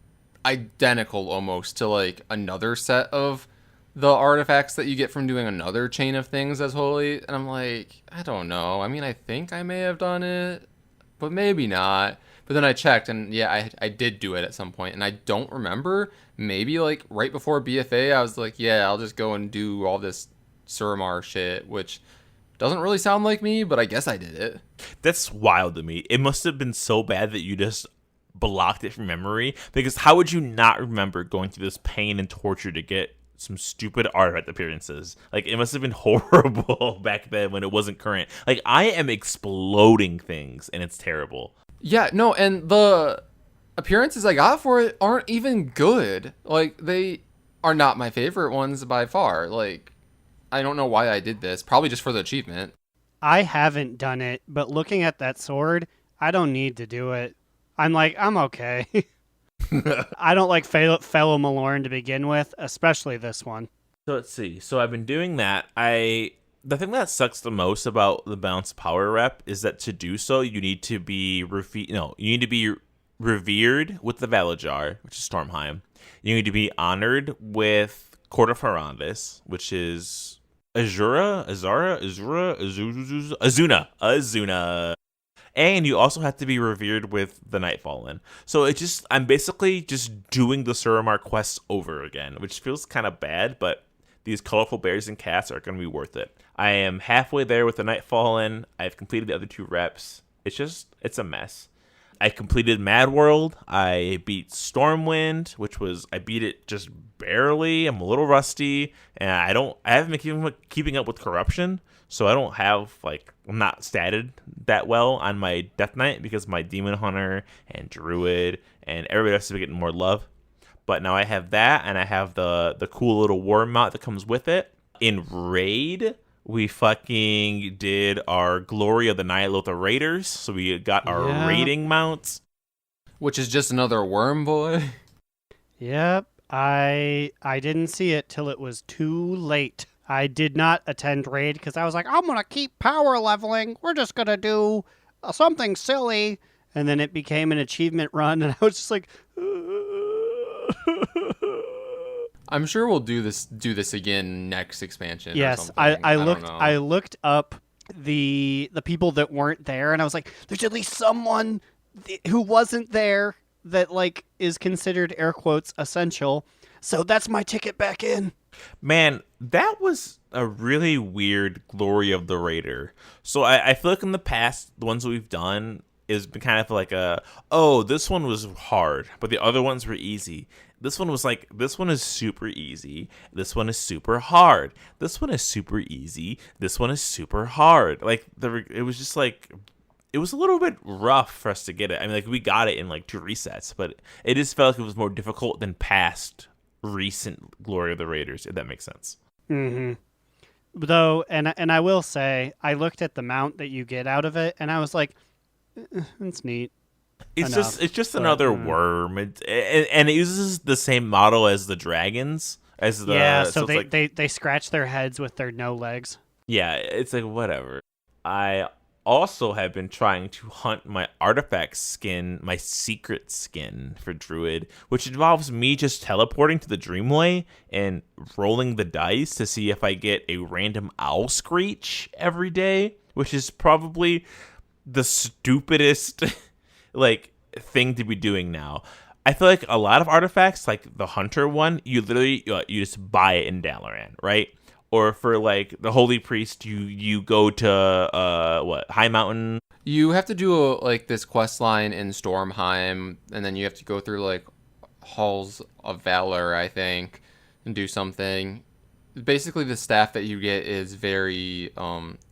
identical almost to like another set of the artifacts that you get from doing another chain of things as Holy. And I'm like, I don't know. I mean, I think I may have done it, but maybe not. But then I checked, and yeah, I did do it at some point, and I don't remember. Maybe like right before BFA, I was like, yeah, I'll just go and do all this Suramar shit, which doesn't really sound like me, but I guess I did it. That's wild to me. It must have been so bad that you just blocked it from memory, because how would you not remember going through this pain and torture to get some stupid artifact appearances? Like, it must have been horrible back then when it wasn't current. Like, I am exploding things, and it's terrible. Yeah, no, and the appearances I got for it aren't even good. Like, they are not my favorite ones by far. Like, I don't know why I did this. Probably just for the achievement. I haven't done it, but looking at that sword, I don't need to do it. I'm like, I'm okay. I don't like fellow Malorn to begin with, especially this one. So let's see. So I've been doing that. The thing that sucks the most about the Balance Power rep is that to do so, you need to be revered with the Valajar, which is Stormheim. You need to be honored with Court of Harandis, which is Azuna. And you also have to be revered with the Nightfallen. So I'm basically just doing the Suramar quests over again, which feels kind of bad, but these colorful bears and cats are going to be worth it. I am halfway there with the Nightfallen. I've completed the other 2 reps. It's a mess. I completed Mad World. I beat Stormwind, I beat it just barely. I'm a little rusty, and I haven't been keeping up with Corruption, so I don't have, I'm not statted that well on my Death Knight because my Demon Hunter and Druid and everybody else is getting more love. But now I have that, and I have the cool little war mount that comes with it. In Raid, we fucking did our Glory of the Ny'alotha Raiders, so we got our raiding mounts. Which is just another worm boy. Yep, I didn't see it till it was too late. I did not attend Raid because I was like, I'm going to keep power leveling. We're just going to do something silly. And then it became an achievement run, and I was just like... I'm sure we'll do this again next expansion. Yes, or something. I looked up the people that weren't there, and I was like, there's at least someone who wasn't there that is considered air quotes essential. So that's my ticket back in. Man, that was a really weird Glory of the Raider. So I feel like in the past, the ones that we've done has been kind of like this one was hard, but the other ones were easy. This one was like, this one is super easy. This one is super hard. This one is super easy. This one is super hard. It was just it was a little bit rough for us to get it. I mean, we got it in 2 resets, but it just felt like it was more difficult than past recent Glory of the Raiders, if that makes sense. Mm-hmm. Though, and I will say, I looked at the mount that you get out of it, and I was like, it's neat. It's just another worm, and it uses the same model as the dragons. So they scratch their heads with their no legs. Yeah, it's whatever. I also have been trying to hunt my artifact skin, my secret skin for Druid, which involves me just teleporting to the Dreamway and rolling the dice to see if I get a random owl screech every day, which is probably the stupidest thing to be doing now. I feel like a lot of artifacts, like the Hunter one, you literally you just buy it in Dalaran, right? Or for the Holy Priest, you go to High Mountain. You have to do this quest line in Stormheim, and then you have to go through Halls of Valor, I think, and do something. Basically, the staff that you get is very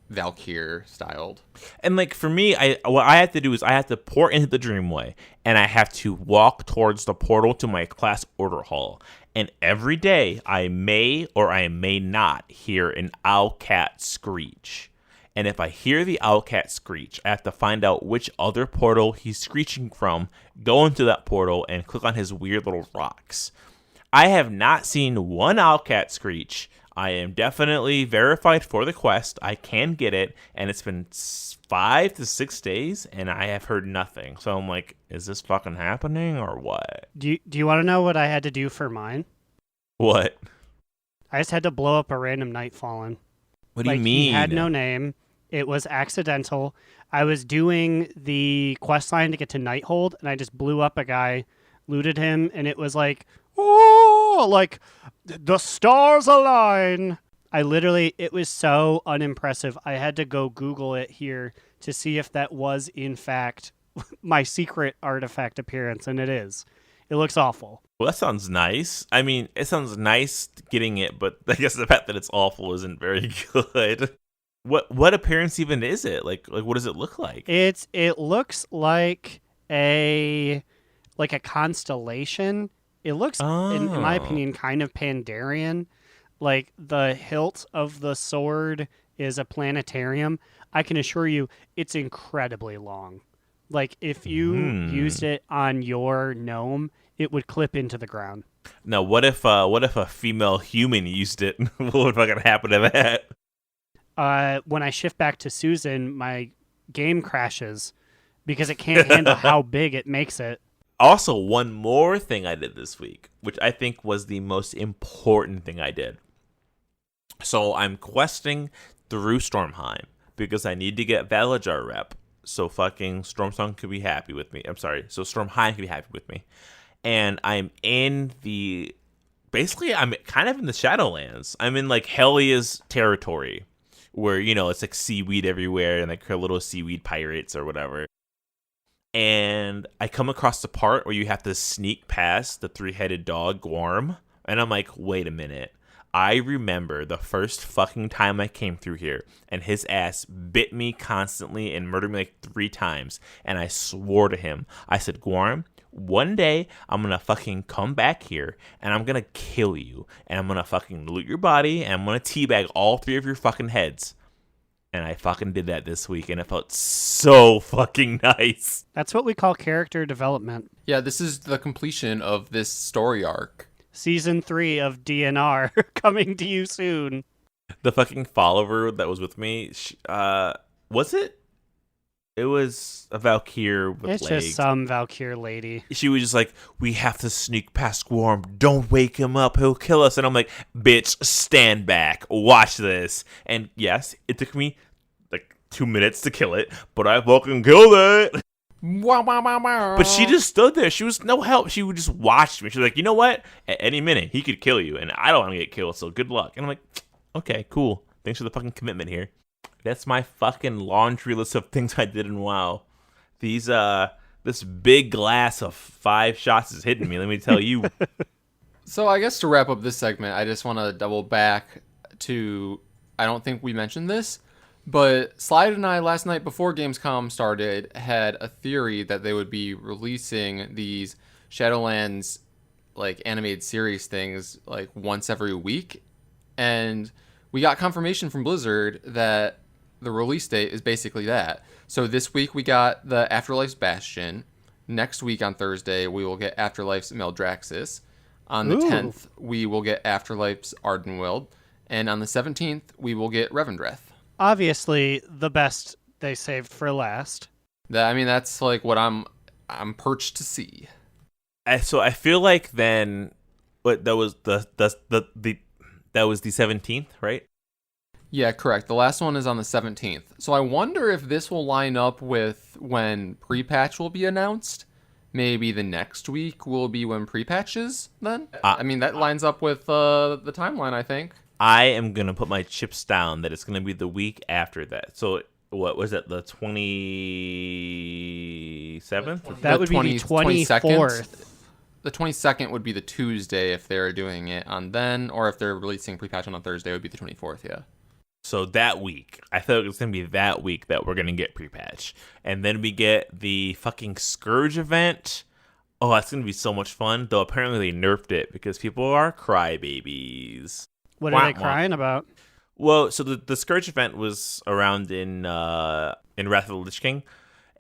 Valkyr styled. And like for me, what I have to do is I have to port into the Dreamway, and I have to walk towards the portal to my class order hall. And every day, I may or I may not hear an owlcat screech. And if I hear the owlcat screech, I have to find out which other portal he's screeching from, go into that portal, and click on his weird little rocks. I have not seen one owlcat screech. I am definitely verified for the quest. I can get it, and it's been 5 to 6 days, and I have heard nothing. So I'm like, is this fucking happening or what? Do you want to know what I had to do for mine? What? I just had to blow up a random Night Fallen. What do you mean? He had no name. It was accidental. I was doing the quest line to get to Nighthold, and I just blew up a guy, looted him, and it was like, oh, like the stars align. It was so unimpressive. I had to go Google it here to see if that was, in fact, my secret artifact appearance, and it is. It looks awful. Well, that sounds nice. I mean, it sounds nice getting it, but I guess the fact that it's awful isn't very good. What appearance even is it? Like what does it look like? It looks like a constellation. It looks, in my opinion, kind of Pandarian. Like the hilt of the sword is a planetarium. I can assure you, it's incredibly long. Like if you used it on your gnome, it would clip into the ground. Now, what if a female human used it? What would fucking happen to that? When I shift back to Susan, my game crashes because it can't handle how big it makes it. Also, one more thing I did this week, which I think was the most important thing I did. So I'm questing through Stormheim because I need to get Valajar rep so fucking Stormsong could be happy with me. I'm sorry, so Stormheim could be happy with me. And I'm in basically I'm kind of in the Shadowlands. I'm in like Helia's territory where, it's like seaweed everywhere and like her little seaweed pirates or whatever. And I come across the part where you have to sneak past the 3-headed dog, Gorm. And I'm like, wait a minute. I remember the first fucking time I came through here and his ass bit me constantly and murdered me like 3 times. And I swore to him. I said, Gorm, one day I'm going to fucking come back here and I'm going to kill you. And I'm going to fucking loot your body and I'm going to teabag all 3 of your fucking heads. And I fucking did that this week, and it felt so fucking nice. That's what we call character development. Yeah, this is the completion of this story arc. Season 3 of DNR coming to you soon. The fucking follower that was with me, was it? It was a Valkyr with it's legs. Just some Valkyr lady. She was just like, we have to sneak past Worm. Don't wake him up. He'll kill us. And I'm like, bitch, stand back. Watch this. And yes, it took me like 2 minutes to kill it, but I fucking killed it. But she just stood there. She was no help. She would just watch me. She was like, you know what? At any minute, he could kill you. And I don't want to get killed, so good luck. And I'm like, okay, cool. Thanks for the fucking commitment here. That's my fucking laundry list of things I did in WoW. This big glass of 5 shots is hitting me, let me tell you. So I guess to wrap up this segment, I just want to double back to, I don't think we mentioned this, but Slide and I last night before Gamescom started had a theory that they would be releasing these Shadowlands like animated series things like once every week. And we got confirmation from Blizzard that the release date is basically that. So this week we got the Afterlife's Bastion. Next week on Thursday we will get Afterlife's Meldraxxus. On the 10th we will get Afterlife's Ardenweald. And on the 17th we will get Revendreth. Obviously the best they saved for last. That's like what I'm perched to see. So I feel like then that was the 17th, right? Yeah, correct. The last one is on the 17th. So I wonder if this will line up with when pre-patch will be announced. Maybe the next week will be when pre-patch is then? That lines up with the timeline, I think. I am going to put my chips down that it's going to be the week after that. So what was it, the 27th? That would be the 24th. The 22nd would be the Tuesday if they're doing it on then, or if they're releasing pre-patch on a Thursday, it would be the 24th, yeah. So that week, I thought it was going to be that week that we're going to get pre-patch. And then we get the fucking Scourge event. Oh, that's going to be so much fun. Though apparently they nerfed it because people are crybabies. What are they crying about? Well, so the Scourge event was around in Wrath of the Lich King.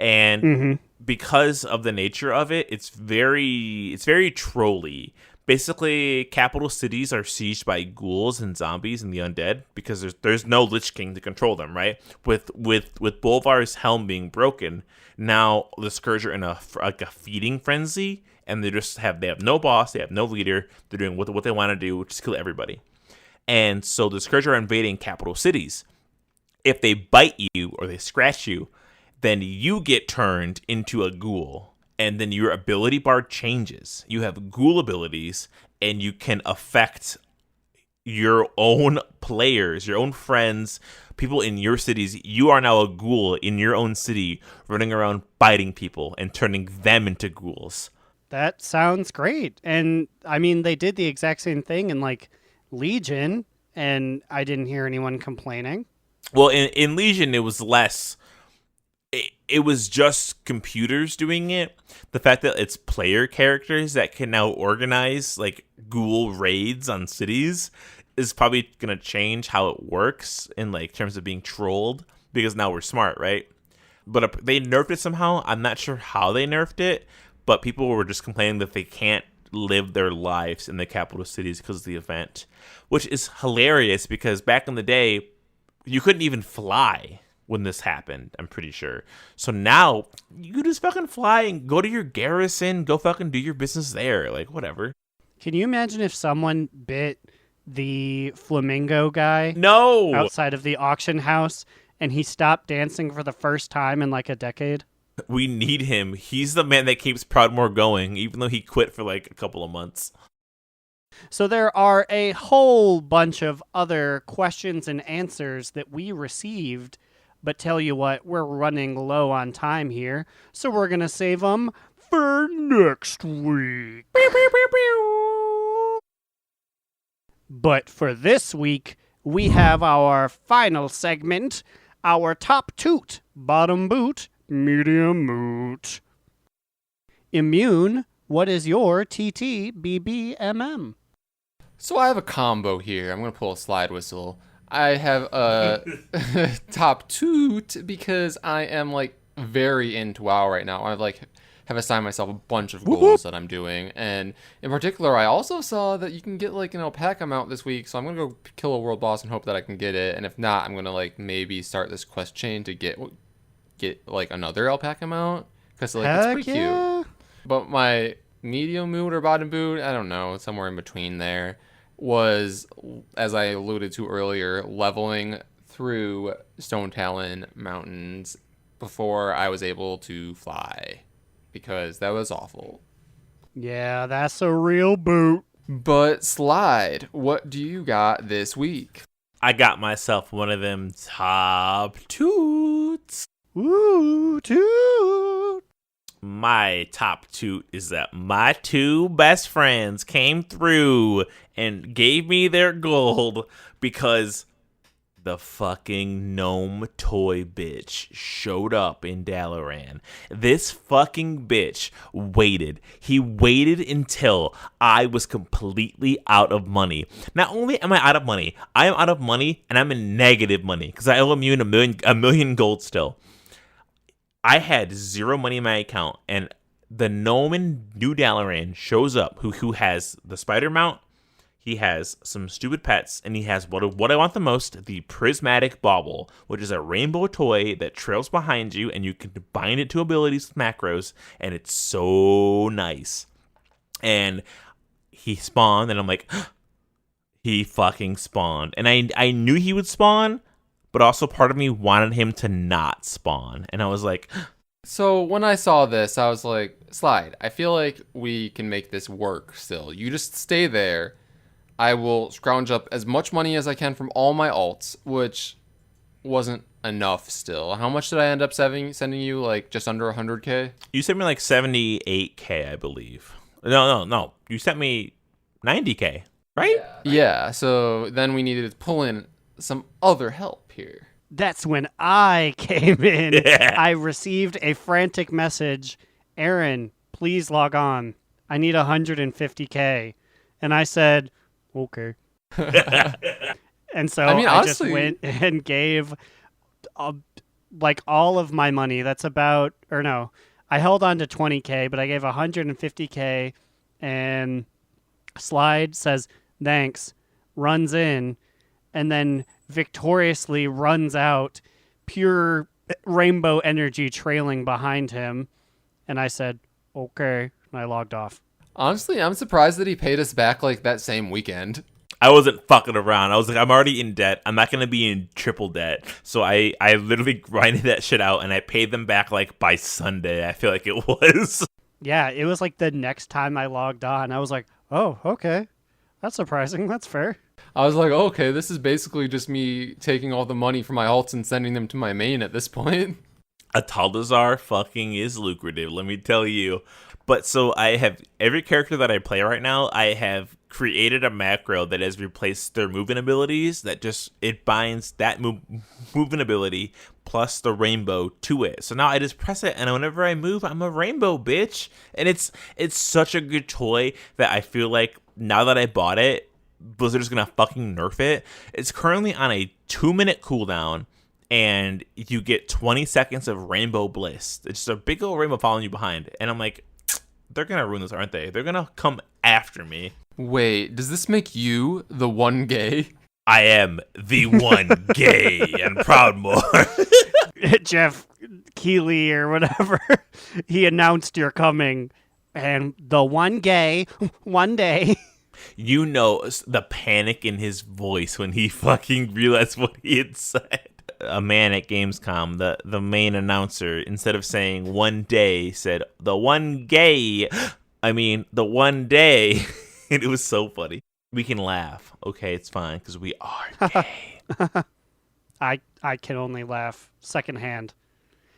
And because of the nature of it, it's very trolly. Basically, capital cities are sieged by ghouls and zombies and the undead because there's no Lich King to control them, right? With Bolvar's helm being broken, now the Scourge are in a feeding frenzy, and they have no boss, they have no leader. They're doing what they want to do, which is kill everybody. And so the Scourge are invading capital cities. If they bite you or they scratch you, then you get turned into a ghoul. And then your ability bar changes. You have ghoul abilities, and you can affect your own players, your own friends, people in your cities. You are now a ghoul in your own city, running around biting people and turning them into ghouls. That sounds great. And I mean, they did the exact same thing in like Legion, and I didn't hear anyone complaining. Well, in Legion, it was less. It was just computers doing it. The fact that it's player characters that can now organize like ghoul raids on cities is probably going to change how it works in like terms of being trolled, because now we're smart, right? But they nerfed it somehow. I'm not sure how they nerfed it, but people were just complaining that they can't live their lives in the capital cities because of the event, which is hilarious because back in the day, you couldn't even fly when this happened, I'm pretty sure. So now you just fucking fly and go to your garrison, go fucking do your business there, like whatever. Can you imagine if someone bit the flamingo guy No, outside of the auction house and he stopped dancing for the first time in like a decade? we need him. He's the man that keeps Proudmoore going, even though he quit for like a couple of months. So there are a whole bunch of other questions and answers that we received, but tell you what, we're running low on time here, so we're going to save them for next week. But for this week, we have our final segment, our top toot, bottom boot, medium moot. Immune, what is your TTBBMM? So I have a combo here. I'm going to pull a Slidewhistle. I have a top toot because I am like very into WoW right now. I've like have assigned myself a bunch of goals that I'm doing, and in particular, I also saw that you can get like an alpaca mount this week. So I'm gonna go kill a world boss and hope that I can get it. And if not, I'm gonna like maybe start this quest chain to get like another alpaca mount because like it's pretty cute. But my medium mood or bottom boot, I don't know, somewhere in between there, was, as I alluded to earlier, leveling through Stone Talon Mountains before I was able to fly, because that was awful. Yeah, that's a real boot. But Slide, what do you got this week? I got myself one of them top toots. Woo, toot. My top toot is that my two best friends came through and gave me their gold because the fucking gnome toy bitch showed up in Dalaran. This fucking bitch waited. He waited until I was completely out of money. Not only am I out of money, I am out of money and I'm in negative money because I owe Immune a million gold still. I had zero money in my account, and the gnome in New Dalaran shows up who has the spider mount, he has some stupid pets, and he has what I want the most, the prismatic bauble, which is a rainbow toy that trails behind you, and you can bind it to abilities with macros, and it's so nice. And he spawned, and I'm like, he fucking spawned. And I knew he would spawn, but also part of me wanted him to not spawn. And I was like... So when I saw this, I was like, Slide, I feel like we can make this work still. You just stay there. I will scrounge up as much money as I can from all my alts, which wasn't enough still. How much did I end up sending you? Like just under 100K? You sent me like 78K, I believe. No. You sent me 90K, right? Yeah, so then we needed to pull in some other help here. That's when I came in. Yeah. I received a frantic message. Aaron, please log on. I need 150K. And I said, okay. And so I mean, I honestly- just went and gave like all of my money. That's about, or no, I held on to 20K, but I gave 150K, and Slide says, thanks, runs in, and then victoriously runs out, pure rainbow energy trailing behind him. And I said, okay, and I logged off. Honestly, I'm surprised that he paid us back like that same weekend. I wasn't fucking around. I was like, I'm already in debt. I'm not going to be in triple debt. So I literally grinded that shit out, and I paid them back like by Sunday, I feel like it was. Yeah, it was like the next time I logged on, I was like, oh, okay. That's surprising. That's fair. I was like, okay, this is basically just me taking all the money from my alts and sending them to my main at this point. A Taldazar fucking is lucrative, let me tell you. But so I have every character that I play right now, I have created a macro that has replaced their movement abilities, that just, it binds that movement ability plus the rainbow to it. So now I just press it, and whenever I move, I'm a rainbow, bitch. And it's such a good toy that I feel like now that I bought it, Blizzard's gonna fucking nerf it. It's currently on a 2-minute cooldown, and you get 20 seconds of rainbow bliss. It's just a big old rainbow following you behind. And I'm like, they're gonna ruin this, aren't they? They're gonna come after me. Wait, does this make you the one gay? I am the one gay and proud more. Jeff Keighley or whatever, he announced you're coming, and the one gay, one day. You know the panic in his voice when he fucking realized what he had said. A man at Gamescom, the main announcer, instead of saying one day, said the one gay. I mean, the one day. And it was so funny. We can laugh. Okay, it's fine, because we are gay. I can only laugh secondhand.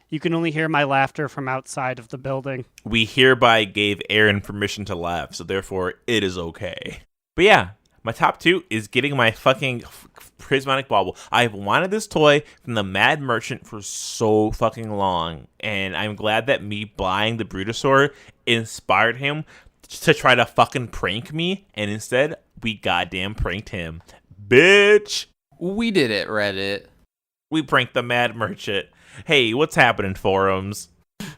You can only hear my laughter from outside of the building. We hereby gave Aaron permission to laugh, so therefore it is okay. But yeah, my top 2 is getting my fucking prismatic bauble. I've wanted this toy from the Mad Merchant for so fucking long, and I'm glad that me buying the Brutosaur inspired him to try to fucking prank me, and instead, we goddamn pranked him. Bitch! We did it, Reddit. We pranked the Mad Merchant. Hey, what's happening, forums?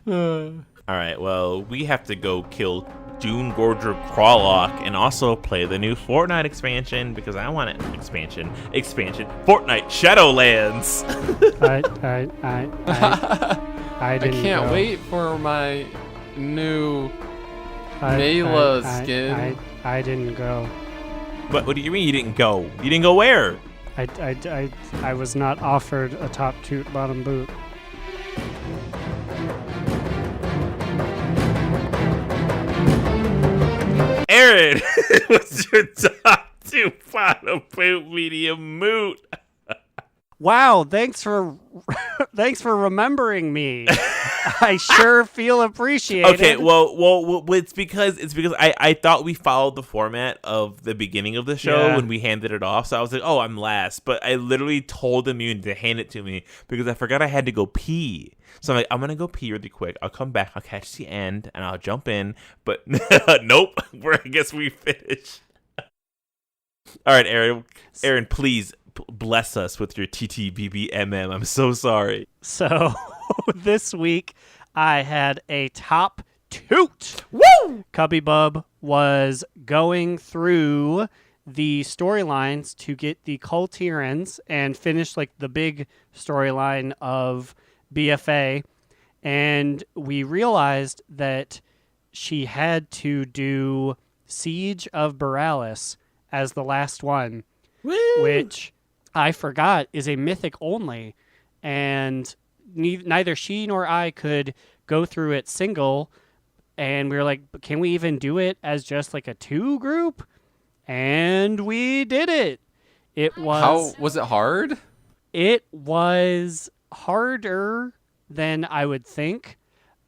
Alright, well, we have to go kill Dune Gorger Crawlock and also play the new Fortnite expansion, because I want an expansion. Fortnite Shadowlands! I didn't I can't go. wait for my new I- Mela I- skin. I didn't go. But what do you mean you didn't go? You didn't go where? I was not offered a top toot bottom boot. Aaron, what's your top 2 bottom boot medium moot? Wow, thanks for remembering me. I sure feel appreciated. Okay, well, it's because I thought we followed the format of the beginning of the show Yeah. when we handed it off. So I was like, oh, I'm last. But I literally told Immune to hand it to me because I forgot I had to go pee. So I'm like, I'm going to go pee really quick. I'll come back. I'll catch the end and I'll jump in. But nope, I guess we finished. All right, Aaron, please bless us with your TTBBMM. I'm so sorry. So this week I had a top toot. Woo! Cubby Bub was going through the storylines to get the Kultirans and finish like the big storyline of BFA, and we realized that she had to do Siege of Borealis as the last one. Woo! Which I forgot is a mythic only, and neither she nor I could go through it single, and we were like, can we even do it as just like a 2 group? And we did it. How was it hard? It was harder than I would think.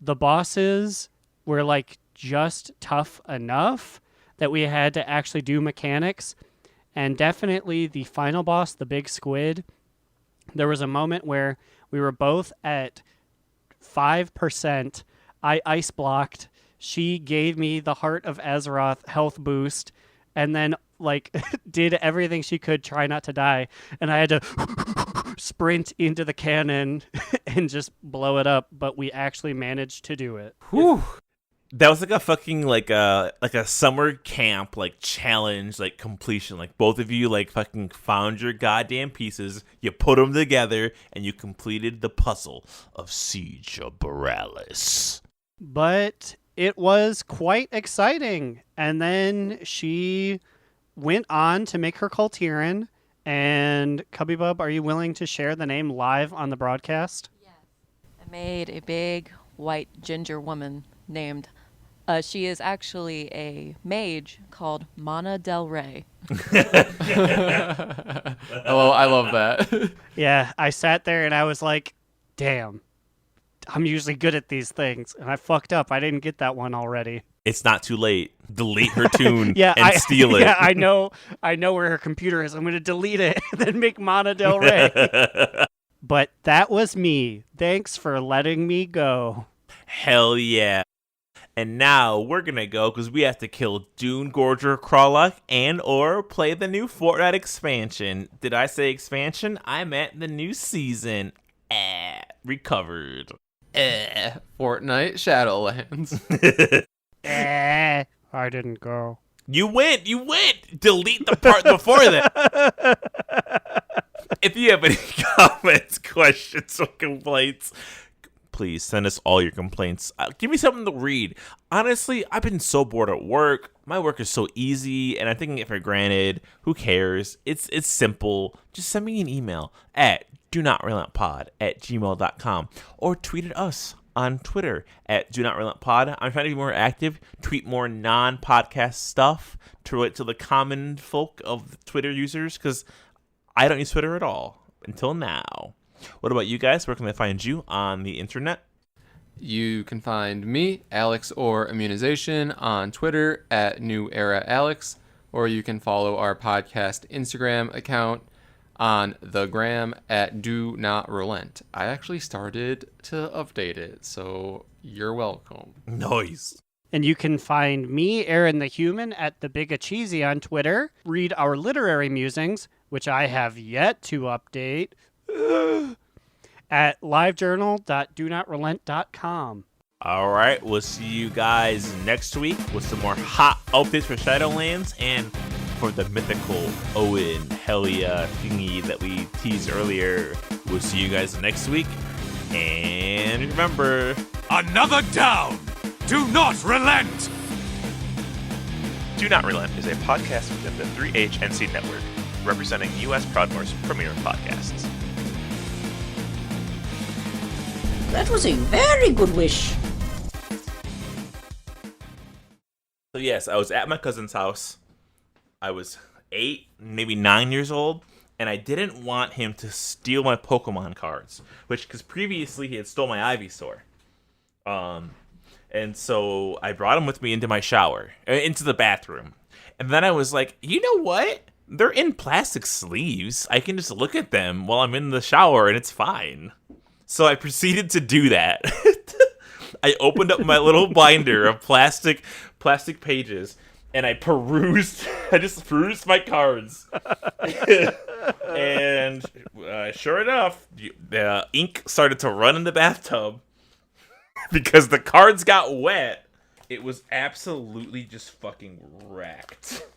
The bosses were like just tough enough that we had to actually do mechanics. And definitely the final boss, the big squid, there was a moment where we were both at 5%. I ice blocked. She gave me the Heart of Azeroth health boost and then like did everything she could try not to die. And I had to sprint into the cannon and just blow it up. But we actually managed to do it. Whew. That was like a fucking like a summer camp like challenge like completion. Like both of you like fucking found your goddamn pieces, you put them together, and you completed the puzzle of Siege of Borealis. But it was quite exciting. And then she went on to make her Kyrian. And Cubbybub, are you willing to share the name live on the broadcast? Yes. I made a big white ginger woman named. She is actually a mage called Mana Del Rey. Oh, I love that. Yeah, I sat there and I was like, damn, I'm usually good at these things. And I fucked up. I didn't get that one already. It's not too late. Delete her tune Yeah, and steal it. Yeah, I know where her computer is. I'm going to delete it and then make Mana Del Rey. But that was me. Thanks for letting me go. Hell yeah. And now we're going to go because we have to kill Dune Gorger Crawlock and or play the new Fortnite expansion. Did I say expansion? I meant the new season. Recovered. Fortnite Shadowlands. I didn't go. You went. Delete the part before that. If you have any comments, questions, or complaints, please send us all your complaints. Give me something to read. Honestly, I've been so bored at work. My work is so easy, and I'm taking it for granted. Who cares? It's simple. Just send me an email at donotrelenttpod@gmail.com or tweet at us on Twitter at donotrelenttpod. I'm trying to be more active, tweet more non-podcast stuff to relate to the common folk of the Twitter users, because I don't use Twitter at all until now. What about you guys? Where can they find you on the internet? You can find me, Alex or Immunization, on Twitter at NewEraAlex, or you can follow our podcast Instagram account on the gram at Do Not Relent. I actually started to update it, so you're welcome. Nice. And you can find me, Aaron the Human, at The Big Cheesy on Twitter. Read our literary musings, which I have yet to update, at livejournal.donotrelent.com. All right, we'll see you guys next week with some more hot updates for Shadowlands and for the mythical Owen Helia thingy that we teased earlier. We'll see you guys next week. And remember, Another down! Do not relent! Do Not Relent is a podcast within the 3HNC network, representing U.S. Proudmoore's premier podcasts. That was a very good wish. so yes, I was at my cousin's house. I was 8, maybe 9 years old, and I didn't want him to steal my Pokemon cards, because previously he had stole my Ivysaur. And so I brought him with me into my shower, into the bathroom. And then I was like, you know what? They're in plastic sleeves. I can just look at them while I'm in the shower and it's fine. So I proceeded to do that. I opened up my little binder of plastic pages and I just perused my cards. And sure enough, the ink started to run in the bathtub. Because the cards got wet, it was absolutely just fucking wrecked.